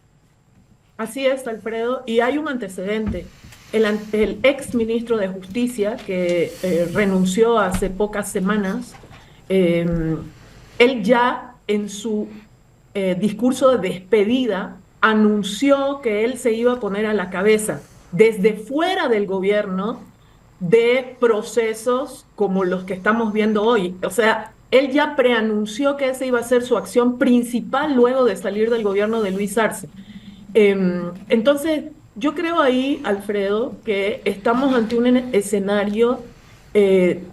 Así es, Alfredo, y hay un antecedente. El ex ministro de Justicia, que renunció hace pocas semanas, él ya en su discurso de despedida anunció que él se iba a poner a la cabeza desde fuera del gobierno de procesos como los que estamos viendo hoy. O sea, él ya preanunció que esa iba a ser su acción principal luego de salir del gobierno de Luis Arce. Entonces, yo creo ahí, Alfredo, que estamos ante un escenario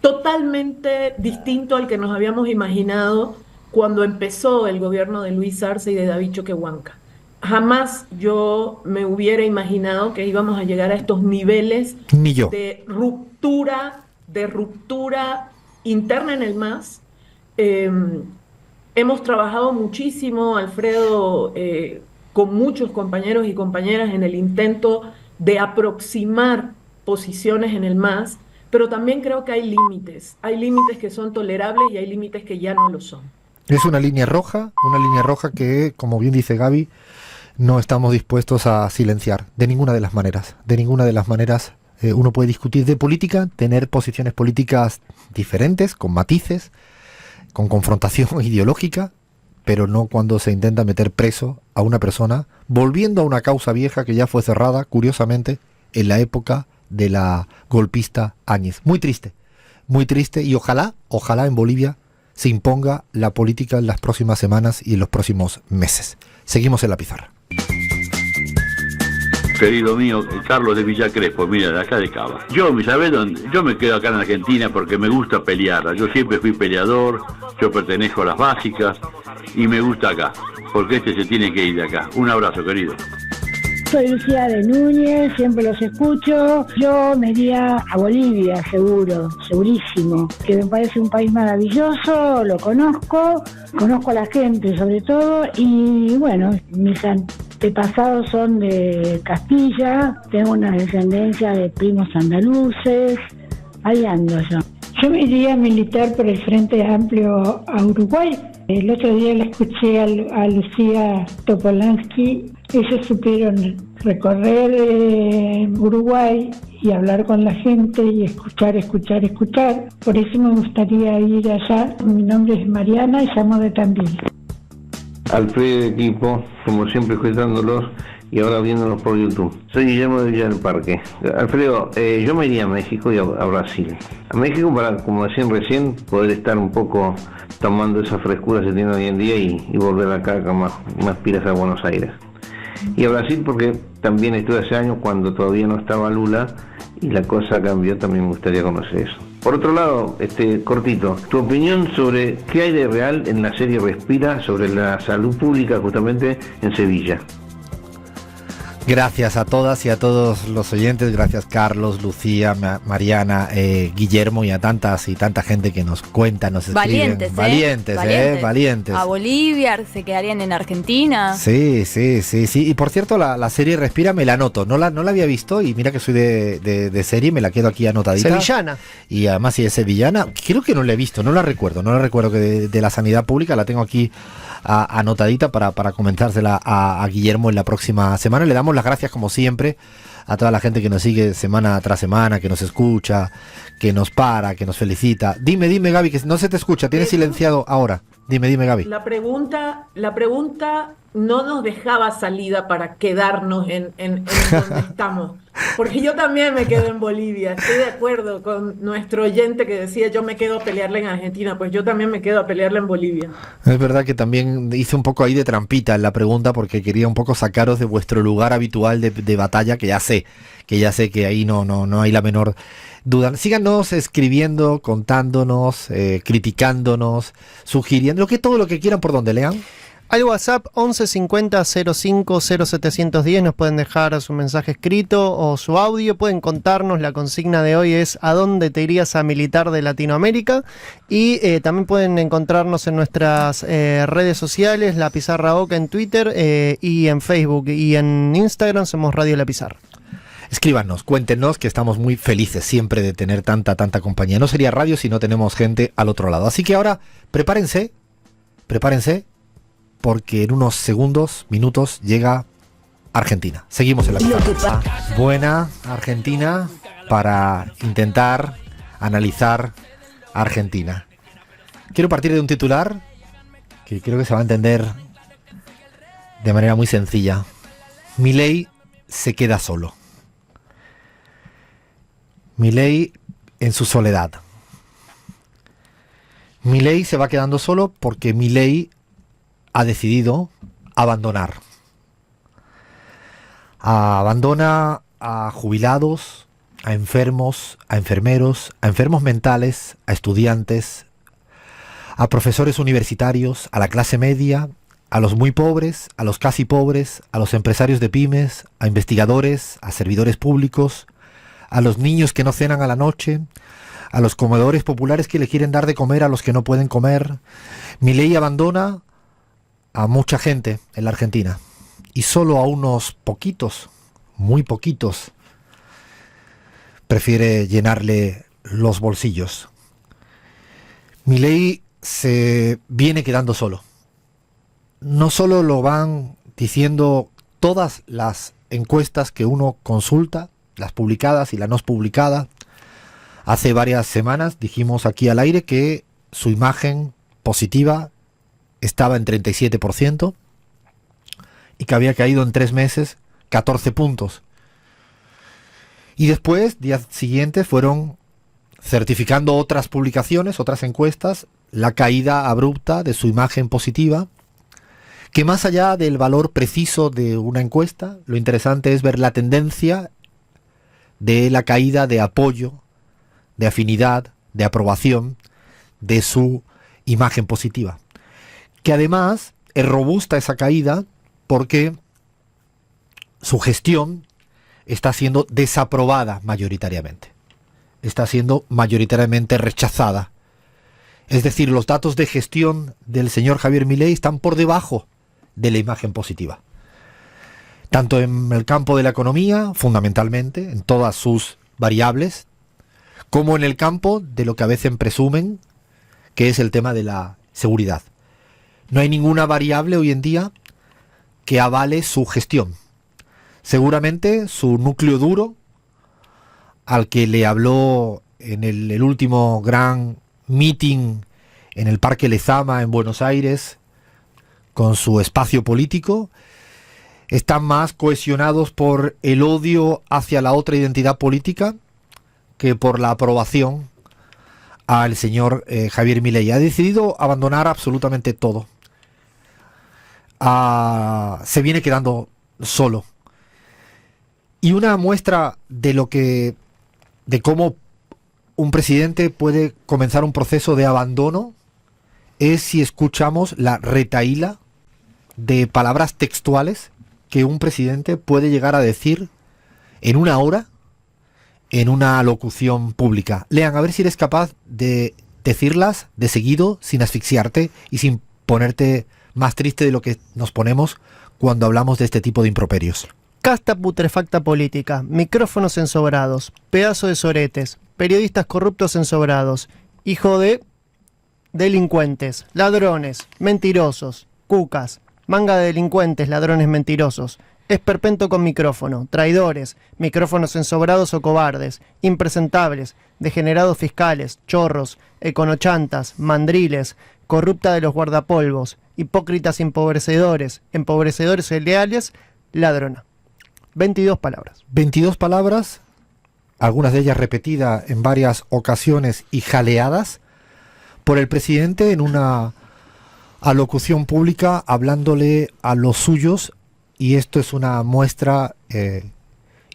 totalmente distinto al que nos habíamos imaginado cuando empezó el gobierno de Luis Arce y de David Choquehuanca. Jamás yo me hubiera imaginado que íbamos a llegar a estos niveles de ruptura interna en el MAS. Hemos trabajado muchísimo, Alfredo, con muchos compañeros y compañeras en el intento de aproximar posiciones en el MAS, pero también creo que hay límites que son tolerables y hay límites que ya no lo son. Es una línea roja que, como bien dice Gaby, no estamos dispuestos a silenciar de ninguna de las maneras. De ninguna de las maneras uno puede discutir de política, tener posiciones políticas diferentes, con matices, con confrontación ideológica, pero no cuando se intenta meter preso a una persona, volviendo a una causa vieja que ya fue cerrada, curiosamente, en la época de la golpista Áñez. Muy triste, y ojalá en Bolivia se imponga la política en las próximas semanas y en los próximos meses. Seguimos en la pizarra. Querido mío, Carlos de Villa Crespo, mira, de acá de Cava. Yo me quedo acá en Argentina porque me gusta pelear. Yo siempre fui peleador, yo pertenezco a las básicas y me gusta acá, porque se tiene que ir de acá. Un abrazo, querido. Soy Lucía de Núñez, siempre los escucho. Yo me iría a Bolivia, segurísimo, que me parece un país maravilloso, lo conozco. conozco a la gente sobre todo y bueno, mis antepasados son de Castilla, tengo una descendencia de primos andaluces, ahí ando yo. Yo me iría a militar por el Frente Amplio a Uruguay. El otro día la escuché a Lucía Topolansky. Ellos supieron recorrer Uruguay y hablar con la gente y escuchar. Por eso me gustaría ir allá. Mi nombre es Mariana y llamo de Tandil. Alfredo y equipo, como siempre escuchándolos y ahora viéndolos por YouTube. Soy Guillermo de Villa del Parque. Alfredo, yo me iría a México y a Brasil. A México para, como decían recién, poder estar un poco tomando esa frescura que se tiene hoy en día y volver acá con más pilas a Buenos Aires. Y a Brasil porque también estuve hace años cuando todavía no estaba Lula y la cosa cambió, también me gustaría conocer eso. Por otro lado, cortito, tu opinión sobre qué hay de real en la serie Respira sobre la salud pública justamente en Sevilla. Gracias a todas y a todos los oyentes, gracias Carlos, Lucía, Mariana, Guillermo y a tanta gente que nos cuenta, nos escriben. Valientes. A Bolivia, se quedarían en Argentina. Sí. Y por cierto, la serie Respira me la anoto, no la había visto y mira que soy de serie, me la quedo aquí anotadita. Sevillana. Y además si es sevillana, creo que no la he visto, no la recuerdo que de la sanidad pública la tengo aquí anotadita para comentársela a Guillermo en la próxima semana. Le damos las gracias como siempre a toda la gente que nos sigue semana tras semana, que nos escucha, que nos para, que nos felicita. Dime Gaby, que no se te escucha, tienes silenciado ahora. Dime Gaby. La pregunta no nos dejaba salida para quedarnos en donde estamos. Porque yo también me quedo en Bolivia. Estoy de acuerdo con nuestro oyente que decía yo me quedo a pelearle en Argentina. Pues yo también me quedo a pelearle en Bolivia. Es verdad que también hice un poco ahí de trampita en la pregunta porque quería un poco sacaros de vuestro lugar habitual de batalla, que ya sé que ahí no hay la menor duda. Síganos escribiendo, contándonos, criticándonos, sugiriendo, todo lo que quieran por donde lean. Al WhatsApp 11 50 05 0710 nos pueden dejar su mensaje escrito o su audio, pueden contarnos, la consigna de hoy es ¿a dónde te irías a militar de Latinoamérica? Y también pueden encontrarnos en nuestras redes sociales, La Pizarra Oca en Twitter y en Facebook y en Instagram somos Radio La Pizarra. Escríbanos, cuéntenos, que estamos muy felices siempre de tener tanta compañía. No sería radio si no tenemos gente al otro lado. Así que ahora prepárense, porque en unos minutos llega Argentina. Seguimos en la pizarra. Buena Argentina para intentar analizar Argentina. Quiero partir de un titular que creo que se va a entender de manera muy sencilla. Milei se queda solo. Milei en su soledad. Milei se va quedando solo porque Milei ha decidido abandonar. Abandona a jubilados, a enfermos, a enfermeros, a enfermos mentales, a estudiantes, a profesores universitarios, a la clase media, a los muy pobres, a los casi pobres, a los empresarios de pymes, a investigadores, a servidores públicos, a los niños que no cenan a la noche, a los comedores populares que le quieren dar de comer a los que no pueden comer. Milei abandona a mucha gente en la Argentina y solo a unos poquitos, muy poquitos, prefiere llenarle los bolsillos. Milei se viene quedando solo. No solo lo van diciendo todas las encuestas que uno consulta, las publicadas y las no publicadas. Hace varias semanas dijimos aquí al aire que su imagen positiva estaba en 37% y que había caído en 3 meses 14 puntos. Y después, días siguientes, fueron certificando otras publicaciones, otras encuestas, la caída abrupta de su imagen positiva, que más allá del valor preciso de una encuesta, lo interesante es ver la tendencia de la caída de apoyo, de afinidad, de aprobación de su imagen positiva. Que además es robusta esa caída porque su gestión está siendo desaprobada mayoritariamente. Está siendo mayoritariamente rechazada Es decir, los datos de gestión del señor Javier Milei están por debajo de la imagen positiva. Tanto en el campo de la economía, fundamentalmente, en todas sus variables, como en el campo de lo que a veces presumen, que es el tema de la seguridad. No hay ninguna variable hoy en día que avale su gestión. Seguramente su núcleo duro, al que le habló en el último gran meeting en el Parque Lezama en Buenos Aires, con su espacio político, están más cohesionados por el odio hacia la otra identidad política que por la aprobación al señor Javier Milei. Ha decidido abandonar absolutamente todo. Se viene quedando solo. Y una muestra de cómo un presidente puede comenzar un proceso de abandono es si escuchamos la retahíla de palabras textuales que un presidente puede llegar a decir en una hora en una locución pública. Lean, a ver si eres capaz de decirlas de seguido, sin asfixiarte y sin ponerte más triste de lo que nos ponemos cuando hablamos de este tipo de improperios. Casta putrefacta política, micrófonos ensobrados, pedazo de soretes, periodistas corruptos ensobrados, hijo de delincuentes, ladrones, mentirosos, cucas, manga de delincuentes, ladrones mentirosos, esperpento con micrófono, traidores, micrófonos ensobrados o cobardes, impresentables, degenerados fiscales, chorros, econochantas, mandriles, corrupta de los guardapolvos, hipócritas empobrecedores leales, ladrona. 22 palabras. 22 palabras, algunas de ellas repetidas en varias ocasiones y jaleadas por el presidente en una alocución pública hablándole a los suyos, y esto es una muestra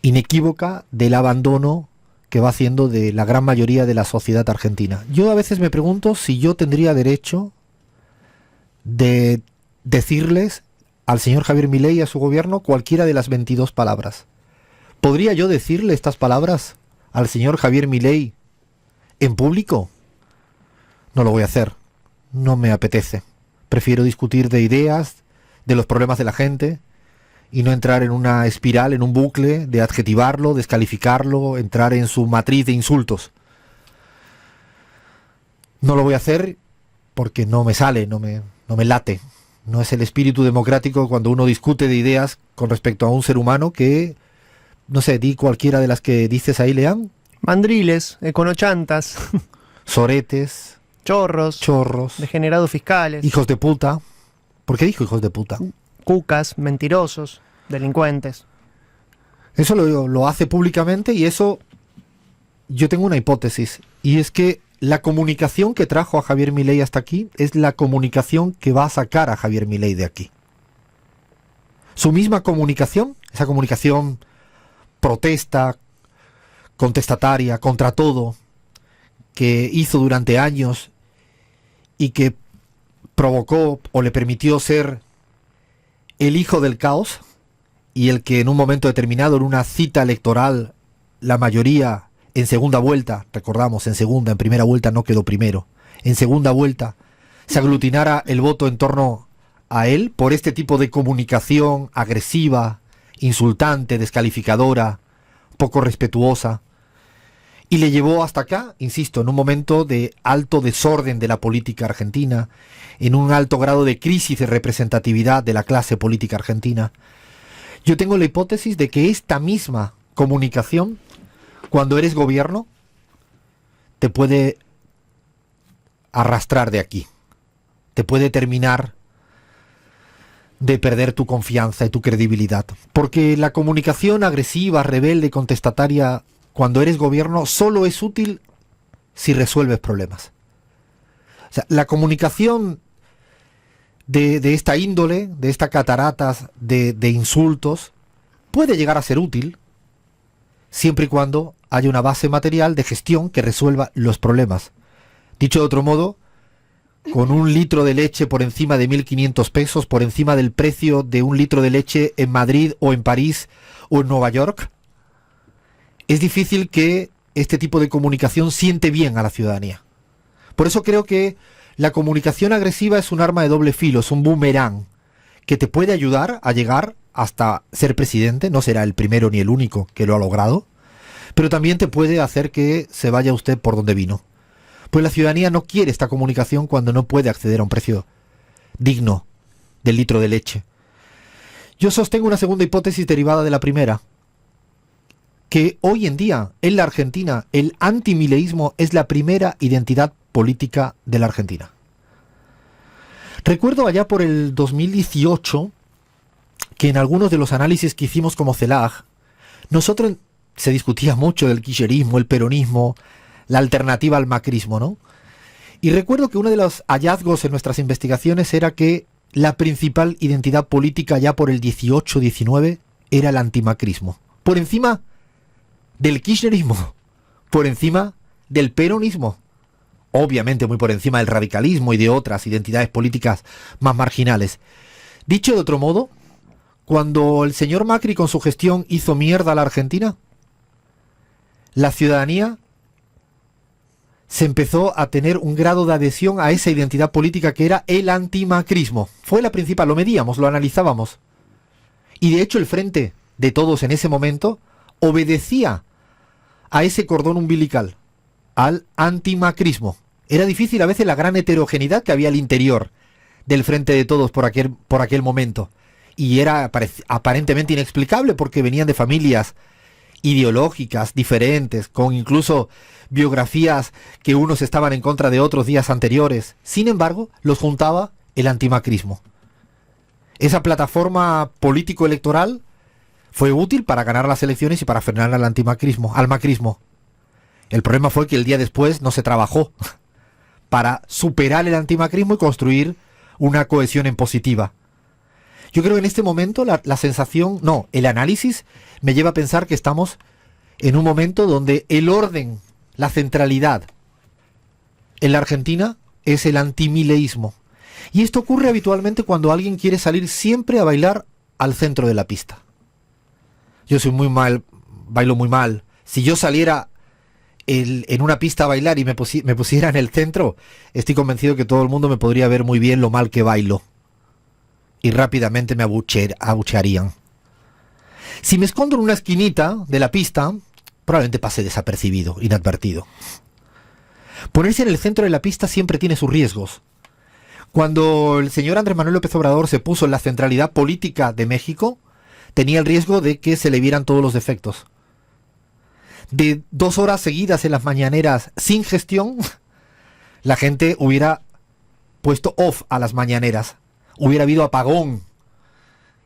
inequívoca del abandono que va haciendo de la gran mayoría de la sociedad argentina. Yo a veces me pregunto si yo tendría derecho de decirles al señor Javier Milei y a su gobierno cualquiera de las 22 palabras. ¿Podría yo decirle estas palabras al señor Javier Milei en público? No lo voy a hacer. No me apetece. Prefiero discutir de ideas, de los problemas de la gente, y no entrar en una espiral, en un bucle de adjetivarlo, descalificarlo, entrar en su matriz de insultos. No lo voy a hacer porque no me sale, no me late. No es el espíritu democrático cuando uno discute de ideas con respecto a un ser humano que, no sé, di cualquiera de las que dices ahí, Leán. Mandriles, econochantas, soretes, chorros, degenerados fiscales, hijos de puta. ¿Por qué dijo hijos de puta? Cucas, mentirosos, delincuentes. Eso lo hace públicamente, y eso yo tengo una hipótesis, y es que la comunicación que trajo a Javier Milei hasta aquí es la comunicación que va a sacar a Javier Milei de aquí. Su misma comunicación, esa comunicación protesta, contestataria, contra todo, que hizo durante años y que provocó o le permitió ser el hijo del caos, y el que en un momento determinado, en una cita electoral, la mayoría en segunda vuelta, recordamos, en primera vuelta no quedó primero, en segunda vuelta se aglutinara el voto en torno a él por este tipo de comunicación agresiva, insultante, descalificadora, poco respetuosa, y le llevó hasta acá, insisto, en un momento de alto desorden de la política argentina, en un alto grado de crisis de representatividad de la clase política argentina. Yo tengo la hipótesis de que esta misma comunicación, cuando eres gobierno, te puede arrastrar de aquí, te puede terminar de perder tu confianza y tu credibilidad, porque la comunicación agresiva, rebelde, contestataria, cuando eres gobierno, solo es útil si resuelves problemas. O sea, la comunicación de esta índole, de esta cataratas de insultos, puede llegar a ser útil siempre y cuando haya una base material de gestión que resuelva los problemas. Dicho de otro modo, con un litro de leche por encima de 1.500 pesos, por encima del precio de un litro de leche en Madrid o en París o en Nueva York, es difícil que este tipo de comunicación siente bien a la ciudadanía. Por eso creo que la comunicación agresiva es un arma de doble filo, es un boomerang que te puede ayudar a llegar hasta ser presidente, no será el primero ni el único que lo ha logrado, pero también te puede hacer que se vaya usted por donde vino. Pues la ciudadanía no quiere esta comunicación cuando no puede acceder a un precio digno del litro de leche. Yo sostengo una segunda hipótesis derivada de la primera, que hoy en día en la Argentina el antimileísmo es la primera identidad política de la Argentina. Recuerdo allá por el 2018 que en algunos de los análisis que hicimos como CELAG, nosotros se discutía mucho del kirchnerismo, el peronismo, la alternativa al macrismo, ¿no? Y recuerdo que uno de los hallazgos en nuestras investigaciones era que la principal identidad política ya por el 18-19 era el antimacrismo. Por encima del kirchnerismo, por encima del peronismo, obviamente muy por encima del radicalismo y de otras identidades políticas más marginales. Dicho de otro modo, cuando el señor Macri con su gestión hizo mierda a la Argentina, la ciudadanía se empezó a tener un grado de adhesión a esa identidad política que era el antimacrismo. Fue la principal, lo medíamos, lo analizábamos. Y de hecho el frente de todos en ese momento obedecía a ese cordón umbilical, al antimacrismo. Era difícil a veces la gran heterogeneidad que había al interior del frente de todos por aquel momento. Y era aparentemente inexplicable porque venían de familias ideológicas diferentes, con incluso biografías que unos estaban en contra de otros días anteriores. Sin embargo, los juntaba el antimacrismo. Esa plataforma político-electoral fue útil para ganar las elecciones y para frenar al macrismo. El problema fue que el día después no se trabajó para superar el antimacrismo y construir una cohesión en positiva. Yo creo que en este momento la sensación, no, el análisis me lleva a pensar que estamos en un momento donde el orden, la centralidad en la Argentina es el antimileísmo. Y esto ocurre habitualmente cuando alguien quiere salir siempre a bailar al centro de la pista. Yo soy muy mal, bailo muy mal. Si yo saliera en una pista a bailar y me pusiera en el centro, estoy convencido que todo el mundo me podría ver muy bien lo mal que bailo. Y rápidamente me abuchearían. Si me escondo en una esquinita de la pista, probablemente pase desapercibido, inadvertido. Ponerse en el centro de la pista siempre tiene sus riesgos. Cuando el señor Andrés Manuel López Obrador se puso en la centralidad política de México, tenía el riesgo de que se le vieran todos los defectos. De 2 horas seguidas en las mañaneras sin gestión, la gente hubiera puesto off a las mañaneras. Hubiera habido apagón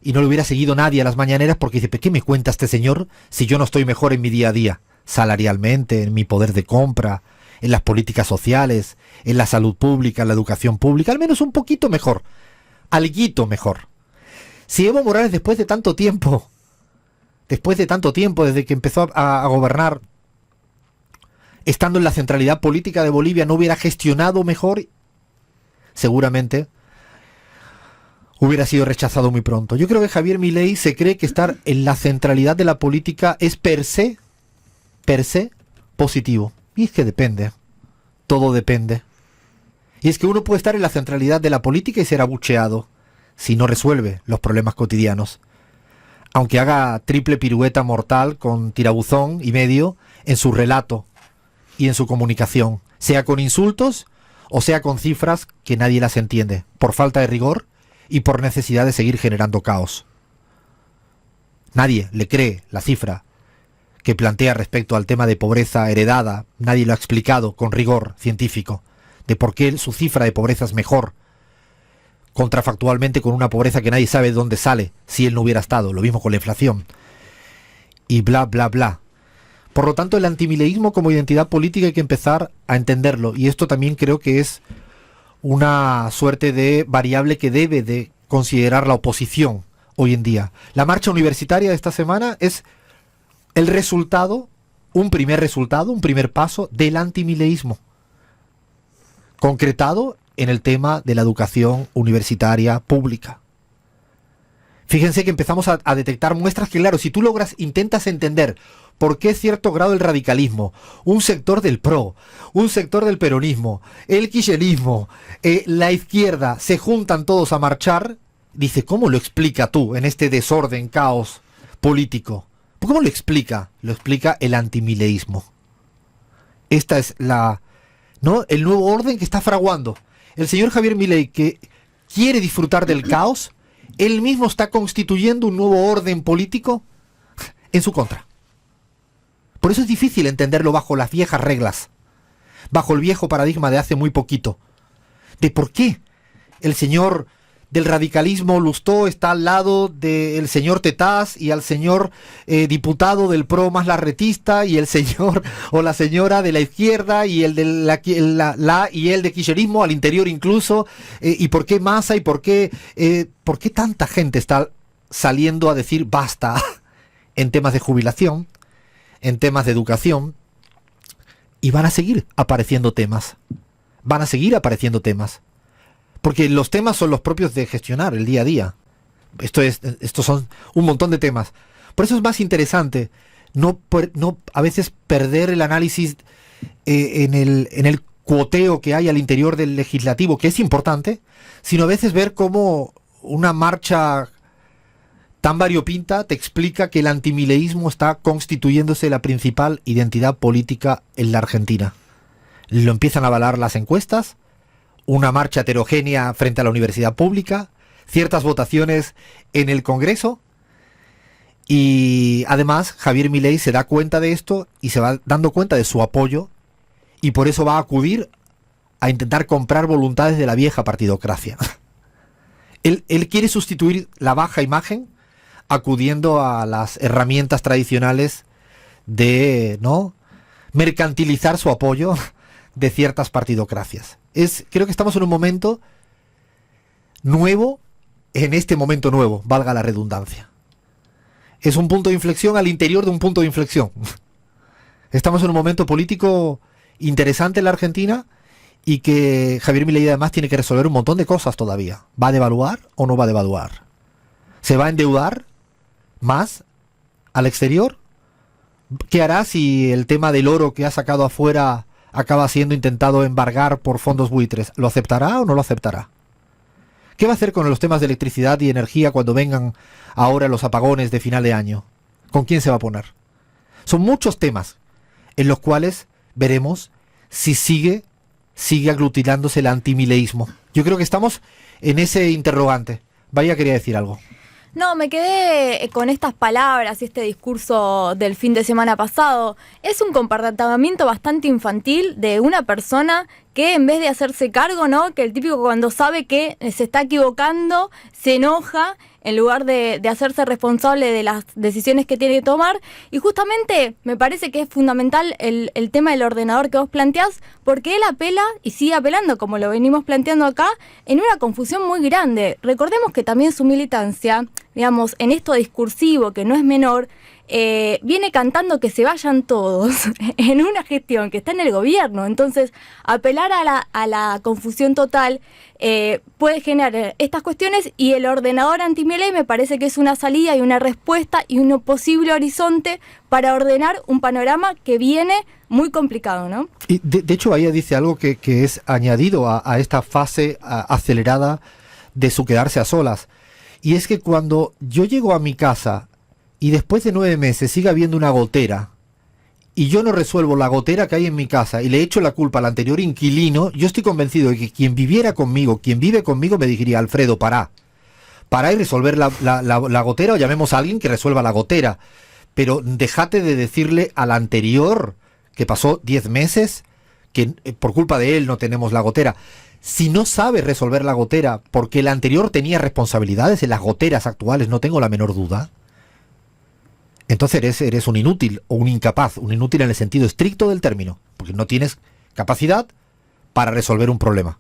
y no le hubiera seguido nadie a las mañaneras porque dice, ¿qué me cuenta este señor si yo no estoy mejor en mi día a día? Salarialmente, en mi poder de compra, en las políticas sociales, en la salud pública, en la educación pública, al menos un poquito mejor, alguito mejor. Si Evo Morales después de tanto tiempo, desde que empezó a gobernar, estando en la centralidad política de Bolivia, no hubiera gestionado mejor, seguramente hubiera sido rechazado muy pronto. Yo creo que Javier Milei se cree que estar en la centralidad de la política es per se positivo. Y es que depende. Todo depende. Y es que uno puede estar en la centralidad de la política y ser abucheado si no resuelve los problemas cotidianos. Aunque haga triple pirueta mortal con tirabuzón y medio en su relato y en su comunicación, sea con insultos o sea con cifras que nadie las entiende, por falta de rigor y por necesidad de seguir generando caos. Nadie le cree la cifra que plantea respecto al tema de pobreza heredada, nadie lo ha explicado con rigor científico, de por qué su cifra de pobreza es mejor, contrafactualmente con una pobreza que nadie sabe de dónde sale, si él no hubiera estado, lo mismo con la inflación, y bla, bla, bla. Por lo tanto, el antimileísmo como identidad política hay que empezar a entenderlo, y esto también creo que es una suerte de variable que debe de considerar la oposición hoy en día. La marcha universitaria de esta semana es el resultado, un primer paso del antimileísmo, concretado en el tema de la educación universitaria pública. Fíjense que empezamos a detectar muestras que, claro, si tú intentas entender por qué cierto grado del radicalismo, un sector del PRO, un sector del peronismo, el kirchnerismo, la izquierda, se juntan todos a marchar, dice, ¿cómo lo explica tú en este desorden, caos político? ¿Cómo lo explica? Lo explica el antimileísmo. Esta es el nuevo orden que está fraguando. El señor Javier Milei, que quiere disfrutar del caos, él mismo está constituyendo un nuevo orden político en su contra. Por eso es difícil entenderlo bajo las viejas reglas, bajo el viejo paradigma de hace muy poquito, de por qué el señor del radicalismo Lustó está al lado del señor Tetaz y al señor diputado del PRO más larretista y el señor o la señora de la izquierda y el de y el de kirchnerismo al interior incluso, y por qué Massa y por qué tanta gente está saliendo a decir basta en temas de jubilación, en temas de educación, y van a seguir apareciendo temas, porque los temas son los propios de gestionar el día a día. Estos son un montón de temas. Por eso es más interesante no a veces perder el análisis en el cuoteo que hay al interior del legislativo, que es importante, sino a veces ver cómo una marcha tan variopinta te explica que el antimileísmo está constituyéndose la principal identidad política en la Argentina. Lo empiezan a avalar las encuestas, una marcha heterogénea frente a la universidad pública, ciertas votaciones en el Congreso, y además Javier Milei se da cuenta de esto y se va dando cuenta de su apoyo, y por eso va a acudir a intentar comprar voluntades de la vieja partidocracia. Él quiere sustituir la baja imagen acudiendo a las herramientas tradicionales de mercantilizar su apoyo de ciertas partidocracias. Creo que estamos en un momento nuevo, en este momento nuevo, valga la redundancia. Es un punto de inflexión al interior de un punto de inflexión. Estamos en un momento político interesante en la Argentina y que Javier Milei además tiene que resolver un montón de cosas todavía. ¿Va a devaluar o no va a devaluar? ¿Se va a endeudar más al exterior? ¿Qué hará si el tema del oro que ha sacado afuera acaba siendo intentado embargar por fondos buitres? ¿Lo aceptará o no lo aceptará? ¿Qué va a hacer con los temas de electricidad y energía cuando vengan ahora los apagones de final de año? ¿Con quién se va a poner? Son muchos temas en los cuales veremos si sigue aglutinándose el antimileísmo. Yo creo que estamos en ese interrogante. Vaya, quería decir algo. No, me quedé con estas palabras y este discurso del fin de semana pasado. Es un comportamiento bastante infantil de una persona que en vez de hacerse cargo, ¿no? Que el típico cuando sabe que se está equivocando, se enoja en lugar de hacerse responsable de las decisiones que tiene que tomar. Y justamente me parece que es fundamental el tema del ordenador que vos planteás, porque él apela y sigue apelando, como lo venimos planteando acá, en una confusión muy grande. Recordemos que también su militancia, digamos, en esto discursivo, que no es menor, viene cantando que se vayan todos en una gestión que está en el gobierno. Entonces, apelar a la confusión total puede generar estas cuestiones, y el ordenador anti-Milei me parece que es una salida y una respuesta y un posible horizonte para ordenar un panorama que viene muy complicado, ¿no? Y de hecho, ella dice algo que es añadido a esta fase acelerada de su quedarse a solas, y es que cuando yo llego a mi casa y después de 9 meses sigue habiendo una gotera, y yo no resuelvo la gotera que hay en mi casa y le echo la culpa al anterior inquilino, yo estoy convencido de que quien vive conmigo me diría: Alfredo, para y resolver la gotera, o llamemos a alguien que resuelva la gotera, pero déjate de decirle al anterior, que pasó 10 meses, que por culpa de él no tenemos la gotera. Si no sabes resolver la gotera porque el anterior tenía responsabilidades en las goteras actuales, no tengo la menor duda, entonces eres un inútil o un incapaz, un inútil en el sentido estricto del término, porque no tienes capacidad para resolver un problema.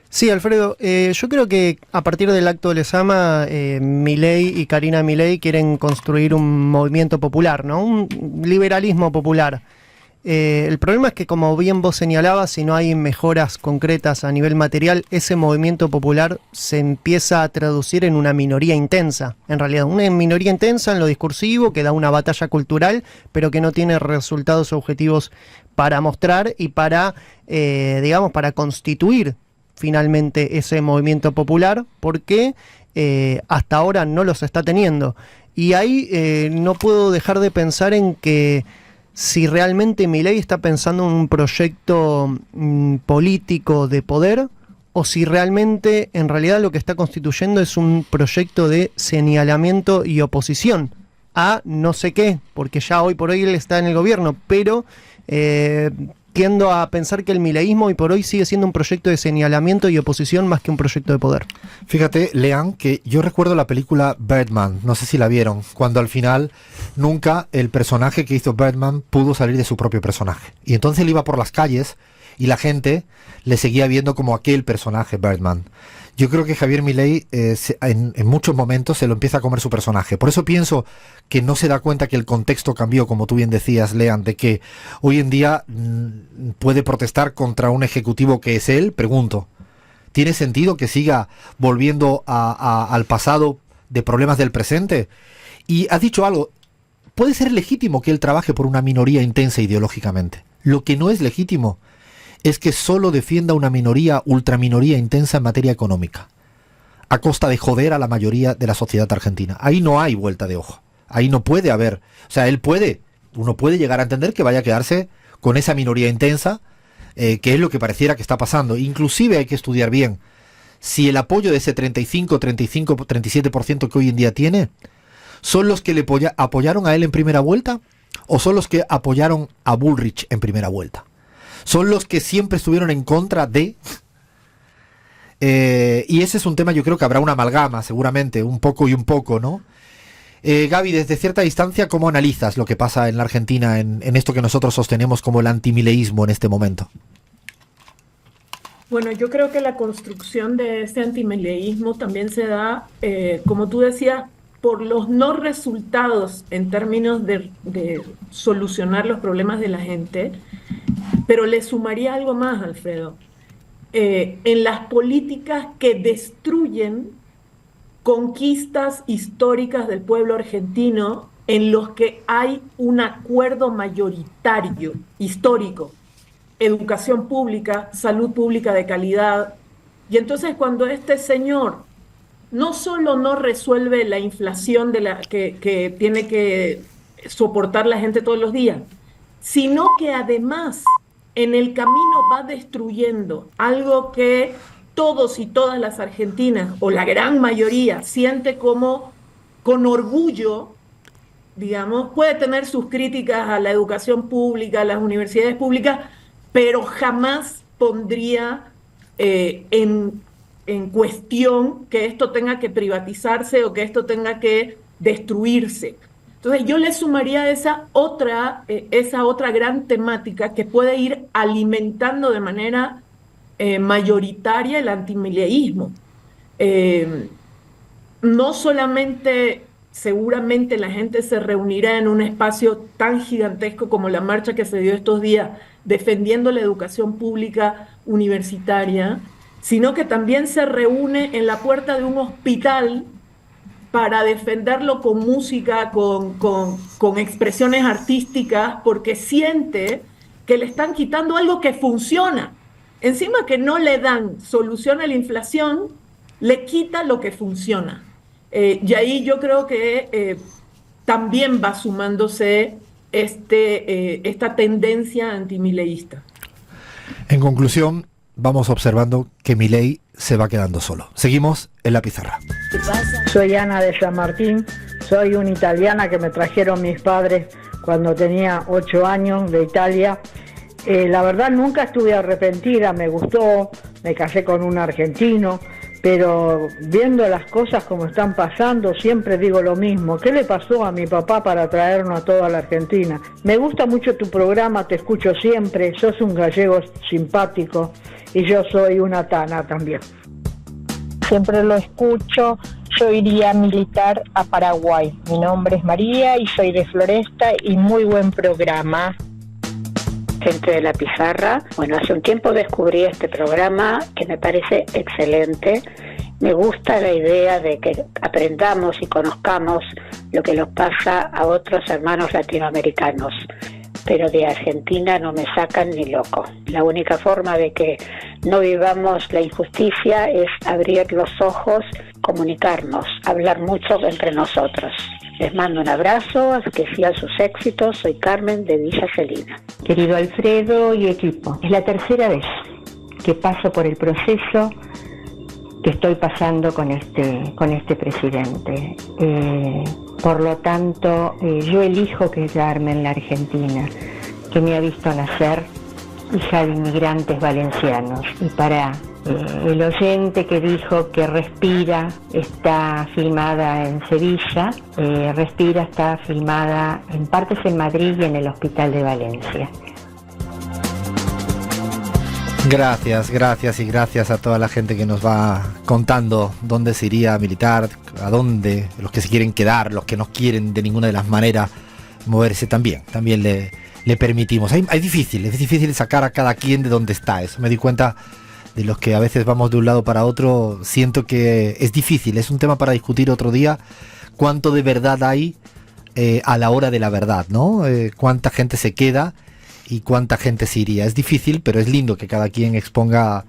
Sí, Alfredo, yo creo que a partir del acto de Lezama, Milei y Karina Milei quieren construir un movimiento popular, ¿no? Un liberalismo popular. El problema es que, como bien vos señalabas, si no hay mejoras concretas a nivel material, ese movimiento popular se empieza a traducir en una minoría intensa. En realidad, una minoría intensa en lo discursivo, que da una batalla cultural, pero que no tiene resultados objetivos para mostrar y para, digamos, para constituir finalmente ese movimiento popular, porque hasta ahora no los está teniendo. Y ahí no puedo dejar de pensar en que si realmente Milei está pensando en un proyecto político de poder, o si realmente, en realidad, lo que está constituyendo es un proyecto de señalamiento y oposición a no sé qué, porque ya hoy por hoy él está en el gobierno, pero tiendo a pensar que el mileísmo hoy por hoy sigue siendo un proyecto de señalamiento y oposición más que un proyecto de poder. Fíjate, Lean, que yo recuerdo la película Birdman, no sé si la vieron, cuando al final nunca el personaje que hizo Birdman pudo salir de su propio personaje. Y entonces él iba por las calles y la gente le seguía viendo como aquel personaje Birdman. Yo creo que Javier Milei en muchos momentos se lo empieza a comer su personaje. Por eso pienso que no se da cuenta que el contexto cambió, como tú bien decías, Lean, de que hoy en día puede protestar contra un ejecutivo que es él. Pregunto, ¿tiene sentido que siga volviendo al pasado de problemas del presente? Y has dicho algo, puede ser legítimo que él trabaje por una minoría intensa ideológicamente. Lo que no es legítimo es que solo defienda una minoría, ultraminoría intensa en materia económica, a costa de joder a la mayoría de la sociedad argentina. Ahí no hay vuelta de hoja. Ahí no puede haber. O sea, uno puede llegar a entender que vaya a quedarse con esa minoría intensa, que es lo que pareciera que está pasando. Inclusive hay que estudiar bien si el apoyo de ese 37% que hoy en día tiene, ¿son los que le apoyaron a él en primera vuelta o son los que apoyaron a Bullrich en primera vuelta? Son los que siempre estuvieron en contra de... y ese es un tema, yo creo que habrá una amalgama, seguramente, un poco y un poco, ¿no? Gaby, desde cierta distancia, ¿cómo analizas lo que pasa en la Argentina en esto que nosotros sostenemos como el antimileísmo en este momento? Bueno, yo creo que la construcción de ese antimileísmo también se da, como tú decías, por los no resultados en términos de solucionar los problemas de la gente. Pero le sumaría algo más, Alfredo. En las políticas que destruyen conquistas históricas del pueblo argentino, en los que hay un acuerdo mayoritario, histórico, educación pública, salud pública de calidad. Y entonces cuando este señor no solo no resuelve la inflación que tiene que soportar la gente todos los días, sino que además en el camino va destruyendo algo que todos y todas las argentinas, o la gran mayoría, siente como con orgullo, digamos, puede tener sus críticas a la educación pública, a las universidades públicas, pero jamás pondría en cuestión que esto tenga que privatizarse o que esto tenga que destruirse. Entonces yo le sumaría esa otra gran temática que puede ir alimentando de manera mayoritaria el antimileísmo. No solamente, seguramente la gente se reunirá en un espacio tan gigantesco como la marcha que se dio estos días defendiendo la educación pública universitaria, sino que también se reúne en la puerta de un hospital para defenderlo con música, con expresiones artísticas, porque siente que le están quitando algo que funciona. Encima que no le dan solución a la inflación, le quita lo que funciona. Y ahí yo creo que también va sumándose esta tendencia antimileísta. En conclusión, vamos observando que Milei se va quedando solo. Seguimos en la pizarra. Soy Ana de San Martín, soy una italiana que me trajeron mis padres cuando tenía 8 años de Italia. La verdad nunca estuve arrepentida, me gustó, me casé con un argentino, pero viendo las cosas como están pasando siempre digo lo mismo. ¿Qué le pasó a mi papá para traernos a toda la Argentina? Me gusta mucho tu programa, te escucho siempre, sos un gallego simpático y yo soy una tana también. Siempre lo escucho, yo iría a militar a Paraguay. Mi nombre es María y soy de Floresta y muy buen programa. asistente de la pizarra. Bueno, hace un tiempo descubrí este programa que me parece excelente. Me gusta la idea de que aprendamos y conozcamos lo que nos pasa a otros hermanos latinoamericanos. Pero de Argentina no me sacan ni loco. La única forma de que no vivamos la injusticia es abrir los ojos, comunicarnos, hablar mucho entre nosotros. Les mando un abrazo, que sigan sus éxitos. Soy Carmen de Villa Celina. Querido Alfredo y equipo, es la tercera vez que paso por el proceso que estoy pasando con este presidente. Por lo tanto, yo elijo quedarme en la Argentina, que me ha visto nacer hija de inmigrantes valencianos. Y para el oyente que dijo que Respira está filmada en Sevilla, Respira está filmada en partes en Madrid y en el Hospital de Valencia. Gracias y gracias a toda la gente que nos va contando dónde se iría a militar, a dónde, los que se quieren quedar, los que no quieren de ninguna de las maneras moverse también le permitimos. Es difícil sacar a cada quien de donde está. Eso me di cuenta de los que a veces vamos de un lado para otro. Siento que es difícil, es un tema para discutir otro día, cuánto de verdad hay a la hora de la verdad, ¿no? Cuánta gente se queda y cuánta gente se iría. Es difícil, pero es lindo que cada quien exponga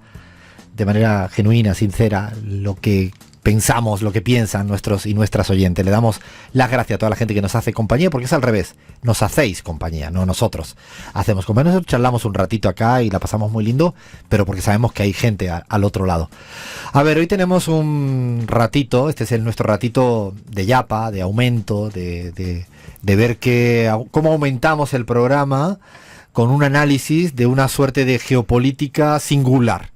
de manera genuina, sincera, lo que pensamos, lo que piensan nuestros y nuestras oyentes. Le damos las gracias a toda la gente que nos hace compañía, porque es al revés, nos hacéis compañía, no nosotros hacemos compañía. Nosotros charlamos un ratito acá y la pasamos muy lindo, pero porque sabemos que hay gente al otro lado. A ver, hoy tenemos un ratito, este es nuestro ratito de yapa, de aumento, de ver cómo aumentamos el programa con un análisis de una suerte de geopolítica singular.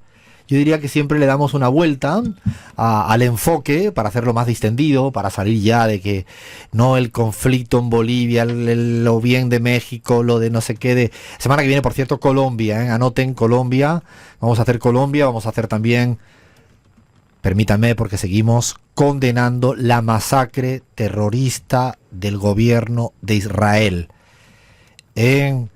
Yo diría que siempre le damos una vuelta al enfoque para hacerlo más distendido, para salir ya de que no el conflicto en Bolivia, lo bien de México, lo de no sé qué de... Semana que viene, por cierto, Colombia, anoten Colombia, vamos a hacer Colombia, vamos a hacer también, permítanme, porque seguimos condenando la masacre terrorista del gobierno de Israel. En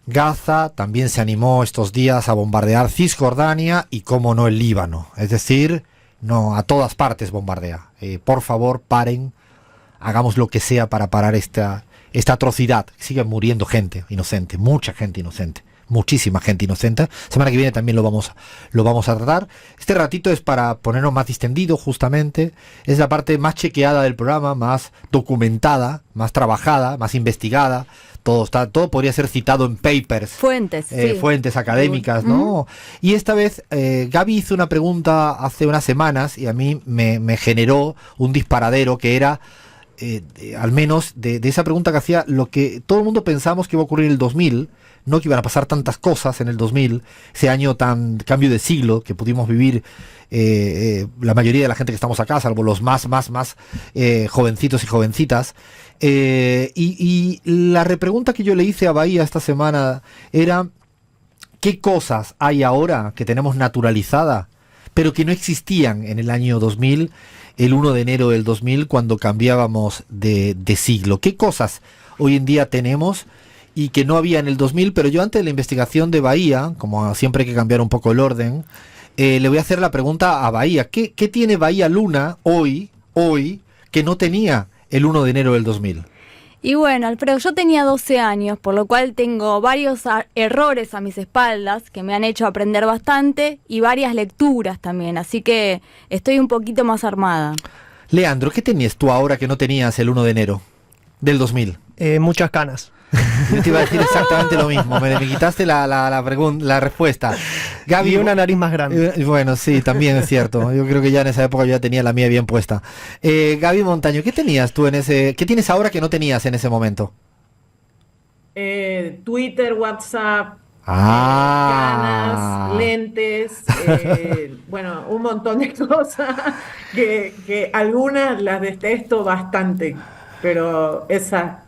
Gaza también se animó estos días a bombardear Cisjordania y, cómo no, el Líbano. Es decir, no, a todas partes bombardea. Por favor, paren, hagamos lo que sea para parar esta atrocidad. Sigue muriendo gente inocente, mucha gente inocente, muchísima gente inocente. Semana que viene también lo vamos a tratar. Este ratito es para ponernos más distendido, justamente. Es la parte más chequeada del programa, más documentada, más trabajada, más investigada. Todo podría ser citado en papers. Fuentes, sí. Fuentes académicas, ¿no? Y esta vez Gaby hizo una pregunta hace unas semanas y a mí me generó un disparadero que era, al menos de esa pregunta que hacía, lo que todo el mundo pensamos que iba a ocurrir en el 2000, no que iban a pasar tantas cosas en el 2000, ese año tan cambio de siglo que pudimos vivir la mayoría de la gente que estamos acá, salvo los más jovencitos y jovencitas. Y la repregunta que yo le hice a Bahía esta semana era: ¿qué cosas hay ahora que tenemos naturalizada, pero que no existían en el año 2000, el 1 de enero del 2000, cuando cambiábamos de siglo? ¿Qué cosas hoy en día tenemos y que no había en el 2000? Pero yo, antes de la investigación de Bahía, como siempre hay que cambiar un poco el orden, le voy a hacer la pregunta a Bahía. ¿Qué tiene Bahía Luna hoy que no tenía el 1 de enero del 2000? Y bueno, Alfredo, yo tenía 12 años, por lo cual tengo varios errores a mis espaldas que me han hecho aprender bastante y varias lecturas también, así que estoy un poquito más armada. Leandro, ¿qué tenías tú ahora que no tenías el 1 de enero del 2000? Muchas canas. Yo te iba a decir exactamente lo mismo, me quitaste la respuesta. Gaby, y una nariz más grande. Bueno, sí, también es cierto. Yo creo que ya en esa época yo ya tenía la mía bien puesta. Gaby Montaño, ¿qué tenías tú qué tienes ahora que no tenías en ese momento? Twitter, WhatsApp, canas, lentes, bueno, un montón de cosas que algunas las detesto bastante. Pero esas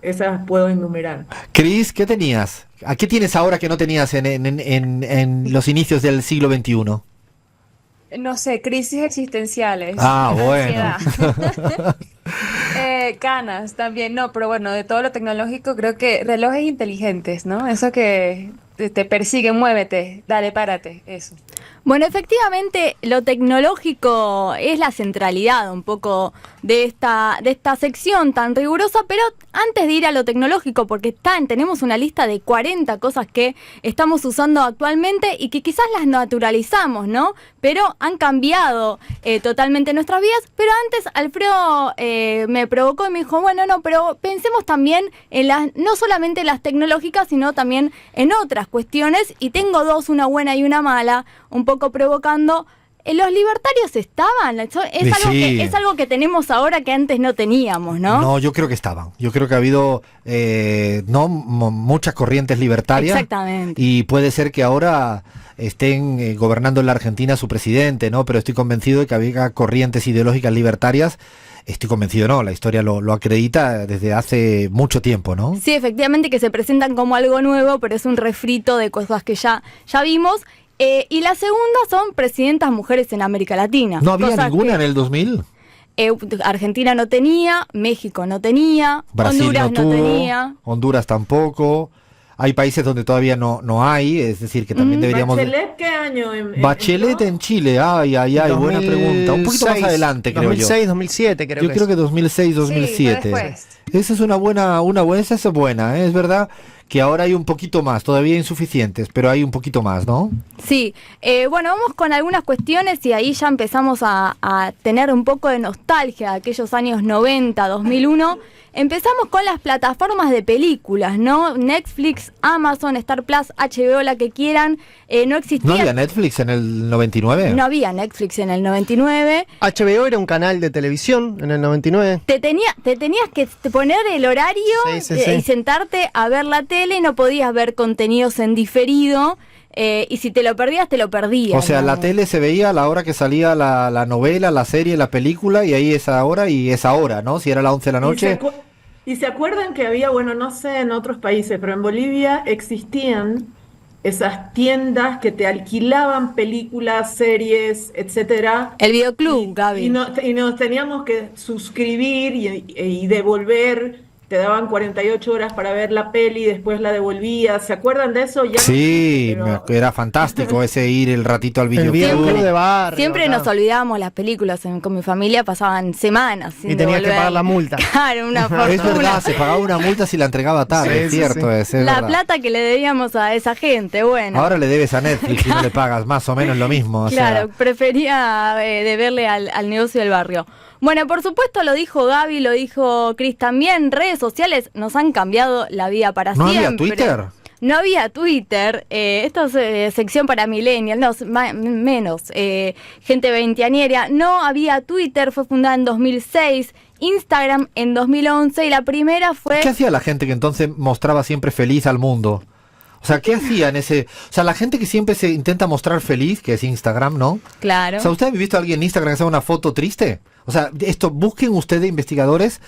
puedo enumerar. Cris, ¿qué tenías? ¿A qué tienes ahora que no tenías en los inicios del siglo XXI? No sé, crisis existenciales. Bueno. Canas también, no, pero bueno, de todo lo tecnológico creo que relojes inteligentes, ¿no? Eso que te persiguen, muévete, dale, párate, eso. Bueno, efectivamente, lo tecnológico es la centralidad un poco de esta sección tan rigurosa, pero antes de ir a lo tecnológico, porque tenemos una lista de 40 cosas que estamos usando actualmente y que quizás las naturalizamos, ¿no? Pero han cambiado totalmente nuestras vidas. Pero antes Alfredo me provocó y me dijo, bueno, no, pero pensemos también en no solamente en las tecnológicas, sino también en otras cuestiones. Y tengo dos, una buena y una mala, un poco provocando. ¿Los libertarios estaban? Es algo que tenemos ahora que antes no teníamos, ¿no? No, yo creo que estaban. Yo creo que ha habido muchas corrientes libertarias. Exactamente. Y puede ser que ahora estén gobernando en la Argentina su presidente, ¿no? Pero estoy convencido de que había corrientes ideológicas libertarias. Estoy convencido, no, la historia lo acredita desde hace mucho tiempo, ¿no? Sí, efectivamente, que se presentan como algo nuevo, pero es un refrito de cosas que ya vimos. Y la segunda son presidentas mujeres en América Latina. ¿No había ninguna en el 2000? Argentina no tenía, México no tenía, Brasil Honduras no tenía. Honduras tampoco. Hay países donde todavía no hay, es decir, que también deberíamos... ¿Bachelet qué año? Bachelet en Chile, ay, buena pregunta. Un poquito más adelante, creo 2006, yo. 2007 creo que Yo creo que 2006, 2007. Sí, esa es una buena, esa es buena, es verdad que ahora hay un poquito más, todavía insuficientes, pero hay un poquito más, ¿no? Sí, bueno, vamos con algunas cuestiones y ahí ya empezamos a tener un poco de nostalgia de aquellos años 90, 2001. Empezamos con las plataformas de películas, ¿no? Netflix, Amazon, Star Plus, HBO, la que quieran. No existía. ¿No había Netflix en el 99? No había Netflix en el 99. HBO era un canal de televisión en el 99. Te tenías que poner el horario y sentarte a ver la tele, no podías ver contenidos en diferido. Y si te lo perdías, te lo perdías. O sea, ¿no? La tele se veía a la hora que salía la novela, la serie, la película, y ahí esa hora y esa hora, ¿no? Si era las 11 de la noche. ¿Y se acuerdan que había, bueno, no sé en otros países, pero en Bolivia existían esas tiendas que te alquilaban películas, series, etcétera? El videoclub, Gaby. Y nos teníamos que suscribir y devolver. Te daban 48 horas para ver la peli, después la devolvías. ¿Se acuerdan de eso? Ya Sí, no sé, pero... era fantástico ese ir el ratito al videoclub. de barrio. Siempre nos olvidábamos las películas. Con mi familia pasaban semanas sin y tenías que devolver. pagar la multa. Claro, una fortuna. Es verdad, se pagaba una multa si la entregaba tarde, es cierto. Es la verdad. plata que le debíamos a esa gente, bueno. Ahora le debes a Netflix y no le pagas, más o menos lo mismo. Claro, prefería deberle al negocio del barrio. Bueno, por supuesto lo dijo Gaby, lo dijo Cris también, redes sociales nos han cambiado la vida para siempre. ¿No había Twitter? No había Twitter, esto es sección para millennials, menos, gente veinteañera. No había Twitter, fue fundada en 2006, Instagram en 2011 y la primera fue... ¿Qué hacía la gente que entonces mostraba siempre feliz al mundo? O sea, ¿qué hacían O sea, la gente que siempre se intenta mostrar feliz, que es Instagram, ¿no? Claro. O sea, ¿ustedes han visto a alguien en Instagram que hace una foto triste? O sea, busquen ustedes, investigadores,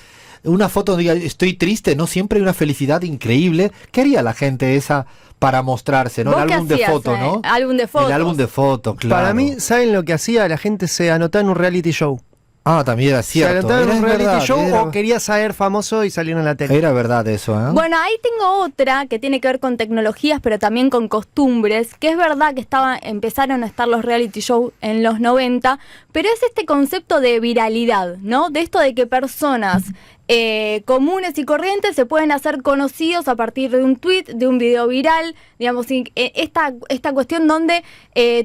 una foto donde diga, estoy triste, ¿no? Siempre hay una felicidad increíble. ¿Qué haría la gente esa para mostrarse, ¿no? El álbum de fotos, ¿no? Álbum de fotos. El álbum de fotos, claro. Para mí, ¿saben lo que hacía? La gente se anotaba en un reality show. Ah, también era cierto. Se anotaba en un reality show o quería ser famoso y salir en la tele. Era verdad eso, ¿eh? Bueno, ahí tengo otra que tiene que ver con tecnologías, pero también con costumbres, que es verdad que empezaron a estar los reality shows en los 90, pero es este concepto de viralidad, ¿no? De esto de que personas comunes y corrientes se pueden hacer conocidos a partir de un tweet, de un video viral, digamos, esta cuestión donde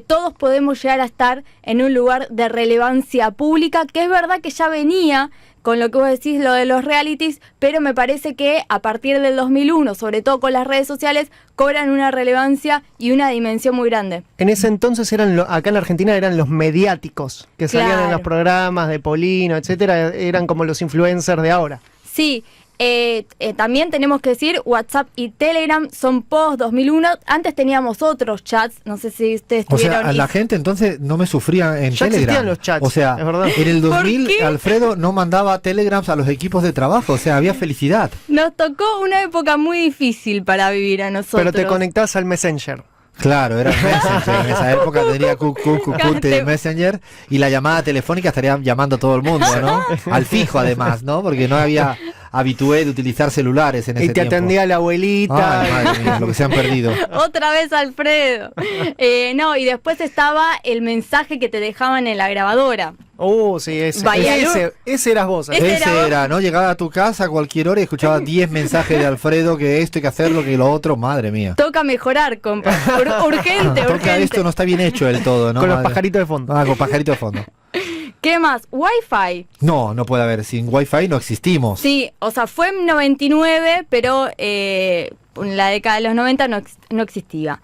todos podemos llegar a estar en un lugar de relevancia pública, que es verdad que ya venía con lo que vos decís, lo de los realities, pero me parece que a partir del 2001, sobre todo con las redes sociales, cobran una relevancia y una dimensión muy grande. En ese entonces acá en Argentina eran los mediáticos, que salían en los programas de Polino, etcétera, eran como los influencers de ahora. Sí, también tenemos que decir, WhatsApp y Telegram son post 2001. Antes teníamos otros chats, no sé si ustedes tuvieron... O sea, la gente entonces no me sufría en ya Telegram. Existían los chats, o sea, es verdad. En el 2000 Alfredo no mandaba telegrams a los equipos de trabajo, o sea, había felicidad. Nos tocó una época muy difícil para vivir a nosotros. Pero te conectás al Messenger. Claro, era Messenger. En esa época tenía de Messenger y la llamada telefónica estarían llamando a todo el mundo, ¿no? Al fijo, además, ¿no? Porque no había habitué de utilizar celulares en ese tiempo. Y te atendía la abuelita. Ay, madre mía, lo que se han perdido. Otra vez Alfredo. No, y después estaba el mensaje que te dejaban en la grabadora. Sí, ese eras vos. Ese era, ¿no? Llegaba a tu casa a cualquier hora y escuchaba 10 mensajes de Alfredo, que esto hay que hacerlo, que lo otro, madre mía. Toca mejorar, compa. Urgente. Esto no está bien hecho del todo, ¿no? Con los pajaritos de fondo. Con pajaritos de fondo. ¿Qué más? Wi-Fi. No puede haber. Sin Wi-Fi no existimos. Sí, o sea, fue en 99, pero en la década de los 90 no existía.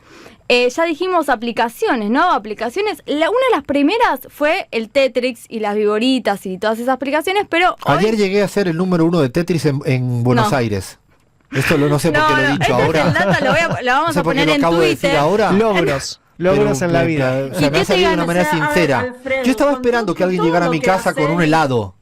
Ya dijimos aplicaciones, ¿no? Aplicaciones. Una de las primeras fue el Tetris y las Vigoritas y todas esas aplicaciones, pero ayer llegué a ser el número 1 de Tetris en Buenos Aires. Esto no sé por qué lo he dicho ahora. Lo vamos a poner en Twitter. Logros en la vida. O sea, me ha salido de una manera sincera. Alfredo, yo estaba esperando que alguien llegara a mi casa con un helado.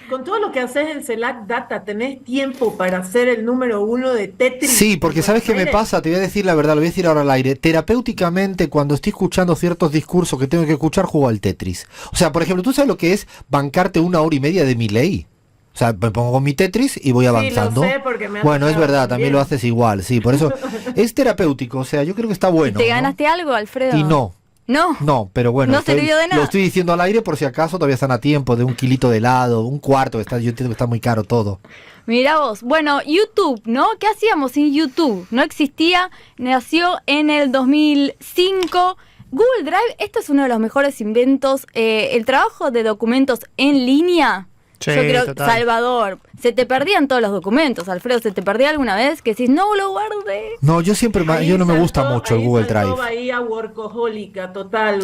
Con todo lo que haces en Select Data, ¿tenés tiempo para ser el número 1 de Tetris? Sí, porque ¿sabes qué me pasa? Te voy a decir la verdad, lo voy a decir ahora al aire. Terapéuticamente, cuando estoy escuchando ciertos discursos que tengo que escuchar, juego al Tetris. O sea, por ejemplo, ¿tú sabes lo que es bancarte 1 hora y media de Milei? O sea, me pongo con mi Tetris y voy avanzando. Sí, lo sé porque me bueno, es verdad, también lo haces igual, sí, por eso es terapéutico, o sea, yo creo que está bueno. ¿Te ganaste algo, Alfredo? Y no, pero bueno, no sirvió de nada. Lo estoy diciendo al aire por si acaso todavía están a tiempo de 1 kilito de helado, 1/4, yo entiendo que está muy caro todo. Mirá vos, bueno, YouTube, ¿no? ¿Qué hacíamos sin YouTube? No existía, nació en el 2005. Google Drive, esto es uno de los mejores inventos, el trabajo de documentos en línea. Sí, yo creo, total. Salvador, se te perdían todos los documentos, Alfredo, ¿se te perdía alguna vez que decís, no lo guardé? No, yo no me gusta mucho el Google Drive. Bahía workahólica, total.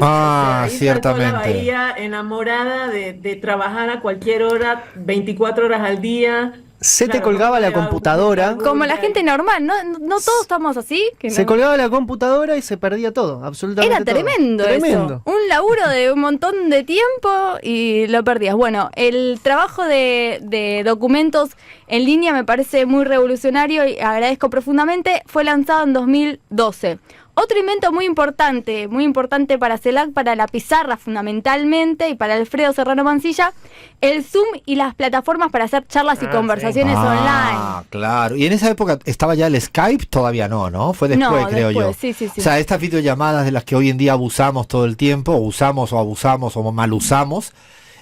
Ciertamente. La Bahía enamorada de trabajar a cualquier hora, 24 horas al día. Se te colgaba la computadora. Como la gente normal, no todos estamos así. Se colgaba la computadora y se perdía todo, absolutamente Era tremendo eso. Un laburo de un montón de tiempo y lo perdías. Bueno, el trabajo de documentos en línea me parece muy revolucionario y agradezco profundamente. Fue lanzado en 2012. Otro invento muy importante para CELAC, para la pizarra fundamentalmente y para Alfredo Serrano Mancilla, el Zoom y las plataformas para hacer charlas y conversaciones online. Claro. Y en esa época estaba ya el Skype, todavía no, fue después, creo yo. Sí. O sea, estas videollamadas de las que hoy en día abusamos todo el tiempo, usamos o mal usamos,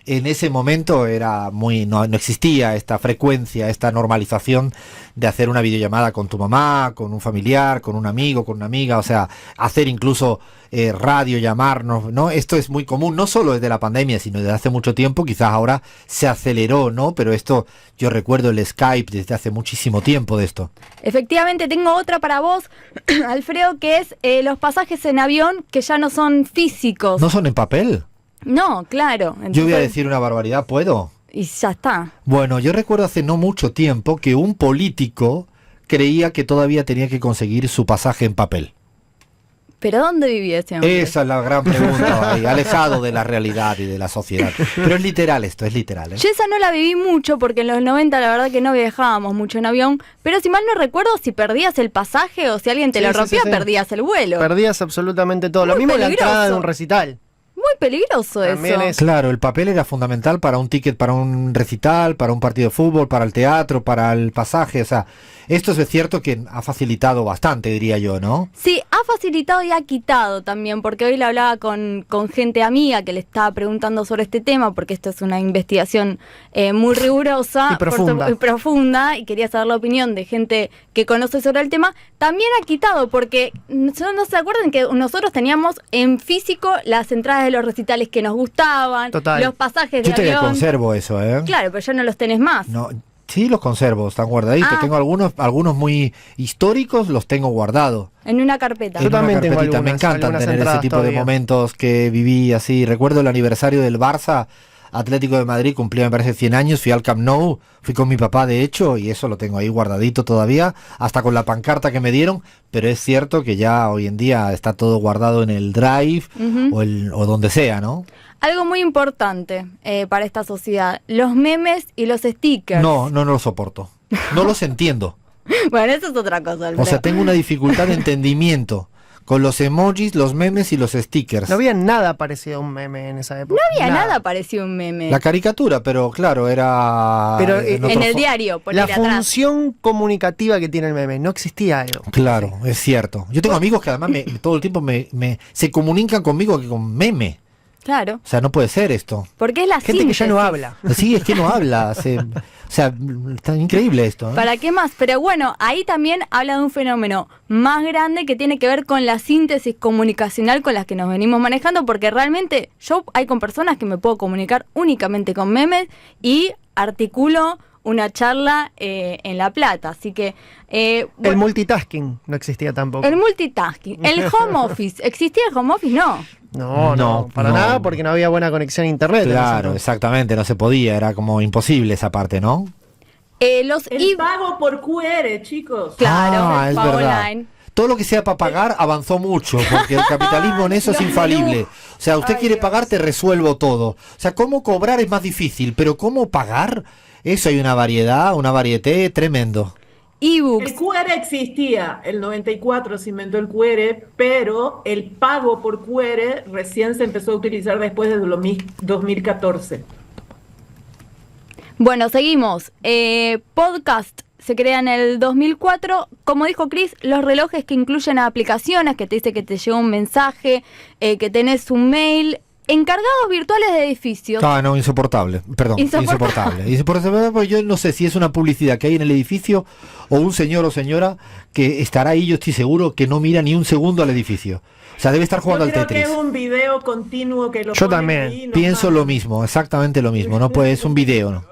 en ese momento era no existía esta frecuencia, esta normalización de hacer una videollamada con tu mamá, con un familiar, con un amigo, con una amiga, o sea, hacer incluso radio, llamarnos, ¿no? Esto es muy común, no solo desde la pandemia, sino desde hace mucho tiempo, quizás ahora se aceleró, ¿no? Pero esto, yo recuerdo el Skype desde hace muchísimo tiempo de esto. Efectivamente, tengo otra para vos, Alfredo, que es los pasajes en avión que ya no son físicos. ¿No son en papel? No, claro. Entonces, yo voy a decir una barbaridad, ¿puedo? Y ya está. Bueno, yo recuerdo hace no mucho tiempo que un político creía que todavía tenía que conseguir su pasaje en papel. ¿Pero dónde vivía ese hombre? Esa es la gran pregunta, ahí, alejado de la realidad y de la sociedad. Pero es literal esto, es literal. Yo esa no la viví mucho porque en los 90 la verdad que no viajábamos mucho en avión, pero si mal no recuerdo, si perdías el pasaje o si alguien te lo rompía, perdías el vuelo. Perdías absolutamente todo. Lo mismo en la entrada de un recital. Muy peligroso también eso. Claro, el papel era fundamental para un ticket, para un recital, para un partido de fútbol, para el teatro, para el pasaje. O sea, esto es cierto que ha facilitado bastante, diría yo, ¿no? Sí, ha facilitado y ha quitado también, porque hoy le hablaba con gente amiga que le estaba preguntando sobre este tema, porque esto es una investigación muy rigurosa y profunda, y quería saber la opinión de gente que conoce sobre el tema. También ha quitado, porque no se acuerdan que nosotros teníamos en físico las entradas de los recitales que nos gustaban, Total. Los pasajes de yo te avión. conservo eso, ¿eh? Claro, pero ya no los tenés más. No, sí, los conservo, están guardaditos. Tengo algunos muy históricos, los tengo guardados. En una carpeta. Yo también tengo algunas, me encantan tener ese tipo todavía de momentos que viví así. Recuerdo el aniversario del Barça Atlético de Madrid, cumplía me parece 100 años, fui al Camp Nou, fui con mi papá de hecho, y eso lo tengo ahí guardadito todavía, hasta con la pancarta que me dieron, pero es cierto que ya hoy en día está todo guardado en el Drive o donde sea, ¿no? Algo muy importante para esta sociedad, los memes y los stickers. No los soporto, no los entiendo. Bueno, eso es otra cosa, Alfredo. O sea, tengo una dificultad de entendimiento con los emojis, los memes y los stickers. No había nada parecido a un meme en esa época. No había nada parecido a un meme. La caricatura, pero claro, era... Pero, en el diario, por la ir atrás. función comunicativa que tiene el meme, no existía eso. Claro, es cierto. Yo tengo amigos que además todo el tiempo se comunican conmigo que con meme. Claro. O sea, no puede ser esto. Porque es la gente que ya no habla. Sí, es que no habla. O sea, está increíble esto. ¿Para qué más? Pero bueno, ahí también habla de un fenómeno más grande que tiene que ver con la síntesis comunicacional con las que nos venimos manejando, porque realmente yo hay con personas que me puedo comunicar únicamente con memes y articulo una charla en La Plata, así que... el multitasking no existía tampoco. El multitasking. El home office. ¿Existía el home office? No. No, para nada, porque no había buena conexión a internet. Claro, exactamente, no se podía, era como imposible esa parte, ¿no? El pago por QR, chicos. Claro, es pago verdad. online. Todo lo que sea para pagar avanzó mucho, porque el capitalismo en eso es infalible. O sea, usted quiere pagar, te resuelvo todo. O sea, cómo cobrar es más difícil, pero cómo pagar, eso hay una variedad, una varieté tremendo. El QR existía, el 94 se inventó el QR, pero el pago por QR recién se empezó a utilizar después de 2014. Bueno, seguimos. Podcast se crea en el 2004. Como dijo Cris, los relojes que incluyen aplicaciones, que te dice que te llegó un mensaje, que tenés un mail. Encargados virtuales de edificios. No, insoportable. Perdón, insoportable. Insoportable, porque yo no sé si es una publicidad que hay en el edificio o un señor o señora que estará ahí, yo estoy seguro, que no mira ni un segundo al edificio. O sea, debe estar jugando al Tetris. Yo creo que es un video continuo que lo Yo ponen también ahí, pienso lo mismo, exactamente lo mismo. No puede, es un video, ¿no?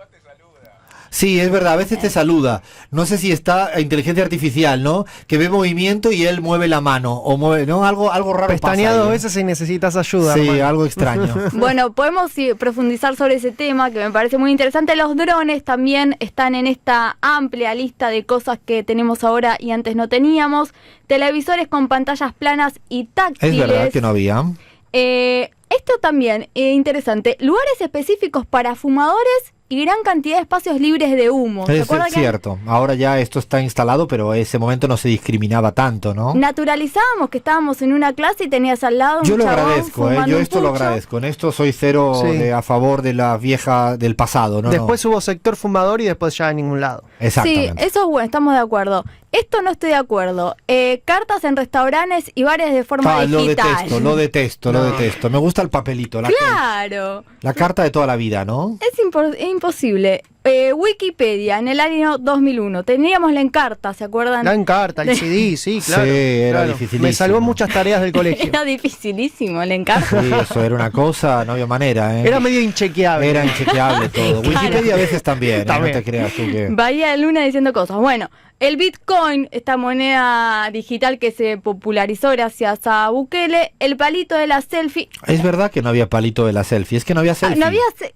Sí, es verdad, a veces te saluda. No sé si está inteligencia artificial, ¿no? Que ve movimiento y él mueve la mano. O mueve, ¿no? Algo raro. Pestañeado pasa a veces si necesitas ayuda. Sí, hermano. algo extraño. Bueno, podemos profundizar sobre ese tema que me parece muy interesante. Los drones también están en esta amplia lista de cosas que tenemos ahora y antes no teníamos. Televisores con pantallas planas y táctiles. Es verdad que no había. Esto también es interesante. Lugares específicos para fumadores y gran cantidad de espacios libres de humo. Es cierto. Ahora ya esto está instalado, pero en ese momento no se discriminaba tanto, ¿no? Naturalizábamos que estábamos en una clase y tenías al lado Yo un lo chabón agradezco, yo esto lo agradezco. En esto soy cero a favor de la vieja del pasado, ¿no? Después hubo sector fumador y después ya a ningún lado. Exactamente. Sí, eso es bueno, estamos de acuerdo. Esto no estoy de acuerdo. Cartas en restaurantes y bares de forma digital. Lo detesto. Me gusta el papelito. Claro. La carta de toda la vida, ¿no? Es imposible. Wikipedia, en el año 2001. Teníamos la Encarta, ¿se acuerdan? La Encarta, el CD, sí, claro. Sí, era dificilísimo. Me salvó muchas tareas del colegio. Era dificilísimo la Encarta. Sí, eso era una cosa, no había manera, ¿eh? Era medio inchequeable. Era inchequeable todo. Claro. Wikipedia a veces también, no te creas tú que... Bahía de Luna diciendo cosas. Bueno, el Bitcoin, esta moneda digital que se popularizó gracias a Bukele, el palito de la selfie. Es verdad que no había palito de la selfie, es que no había selfie.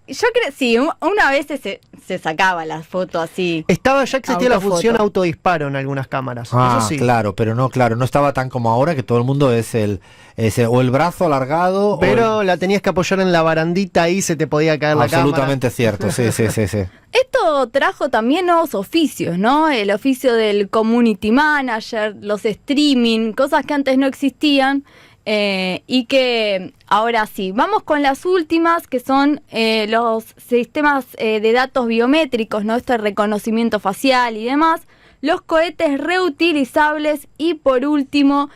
Yo creo, sí, una vez se sacaba la foto así. Ya existía la función autodisparo en algunas cámaras. Eso sí. Claro, pero no estaba tan como ahora que todo el mundo es o el brazo alargado. Pero la tenías que apoyar en la barandita y se te podía caer la cámara. Absolutamente cierto, sí. Esto trajo también nuevos oficios, ¿no? El oficio del community manager, los streaming, cosas que antes no existían y que ahora sí. Vamos con las últimas, que son los sistemas de datos biométricos, ¿no? Este reconocimiento facial y demás. Los cohetes reutilizables y por último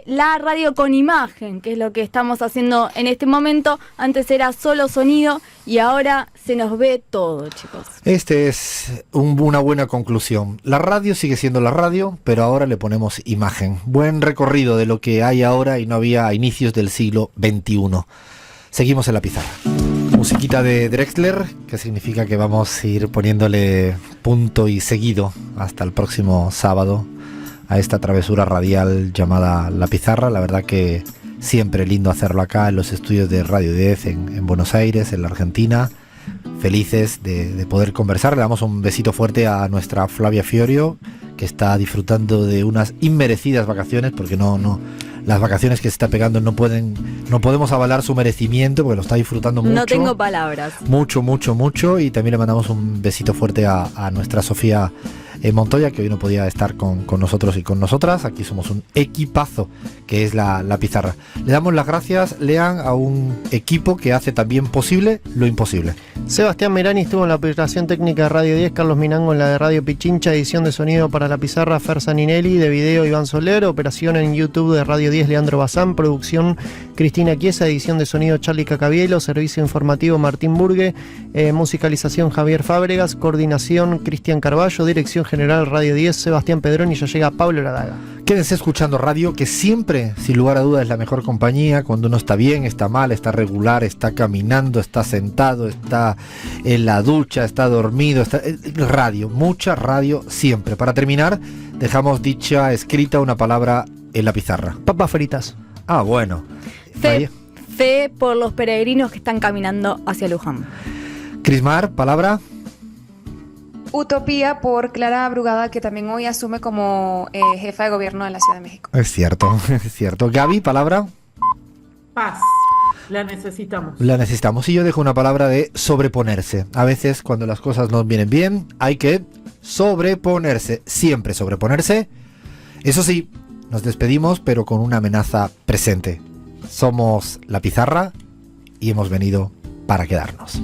la radio con imagen, que es lo que estamos haciendo en este momento. Antes era solo sonido y ahora se nos ve todo, chicos. Este es una buena conclusión. La radio sigue siendo la radio, pero ahora le ponemos imagen. Buen recorrido de lo que hay ahora y no había a inicios del siglo XXI. Seguimos en la pizarra. Musiquita de Drexler, que significa que vamos a ir poniéndole punto y seguido hasta el próximo sábado a esta travesura radial llamada La Pizarra. La verdad que siempre lindo hacerlo acá en los estudios de Radio 10 en Buenos Aires, en la Argentina. Felices de poder conversar. Le damos un besito fuerte a nuestra Flavia Fiorio, que está disfrutando de unas inmerecidas vacaciones, porque las vacaciones que se está pegando no podemos avalar su merecimiento, porque lo está disfrutando mucho. No tengo palabras. Mucho. Y también le mandamos un besito fuerte a nuestra Sofía Montoya, que hoy no podía estar con nosotros y con nosotras. Aquí somos un equipazo, que es la pizarra. Le damos las gracias, Lean, a un equipo que hace también posible lo imposible. Sebastián Merani estuvo en la operación técnica de Radio 10, Carlos Minango en la de Radio Pichincha, edición de sonido para la pizarra Fer Saninelli, de video Iván Soler, operación en YouTube de Radio 10 Leandro Bazán, producción Cristina Chiesa, edición de sonido Charlie Cacabielo, servicio informativo Martín Burgue, musicalización Javier Fábregas, coordinación Cristian Carballo, dirección general Radio 10 Sebastián Pedrón, y ya llega Pablo Ladaga. Quédense escuchando radio, que siempre, sin lugar a dudas, es la mejor compañía cuando uno está bien, está mal, está regular, está caminando, está sentado, está en la ducha, está dormido, está radio, mucha radio siempre. Para terminar, dejamos dicha escrita una palabra en la pizarra. Papas fritas. Ah, bueno. Fe por los peregrinos que están caminando hacia Luján. Crismar, palabra. Utopía por Clara Brugada, que también hoy asume como jefa de gobierno de la Ciudad de México. Es cierto, es cierto. Gaby, palabra. Paz. La necesitamos. La necesitamos. Y yo dejo una palabra de sobreponerse. A veces, cuando las cosas no vienen bien, hay que sobreponerse. Siempre sobreponerse. Eso sí, nos despedimos, pero con una amenaza presente. Somos La Pizarra y hemos venido para quedarnos.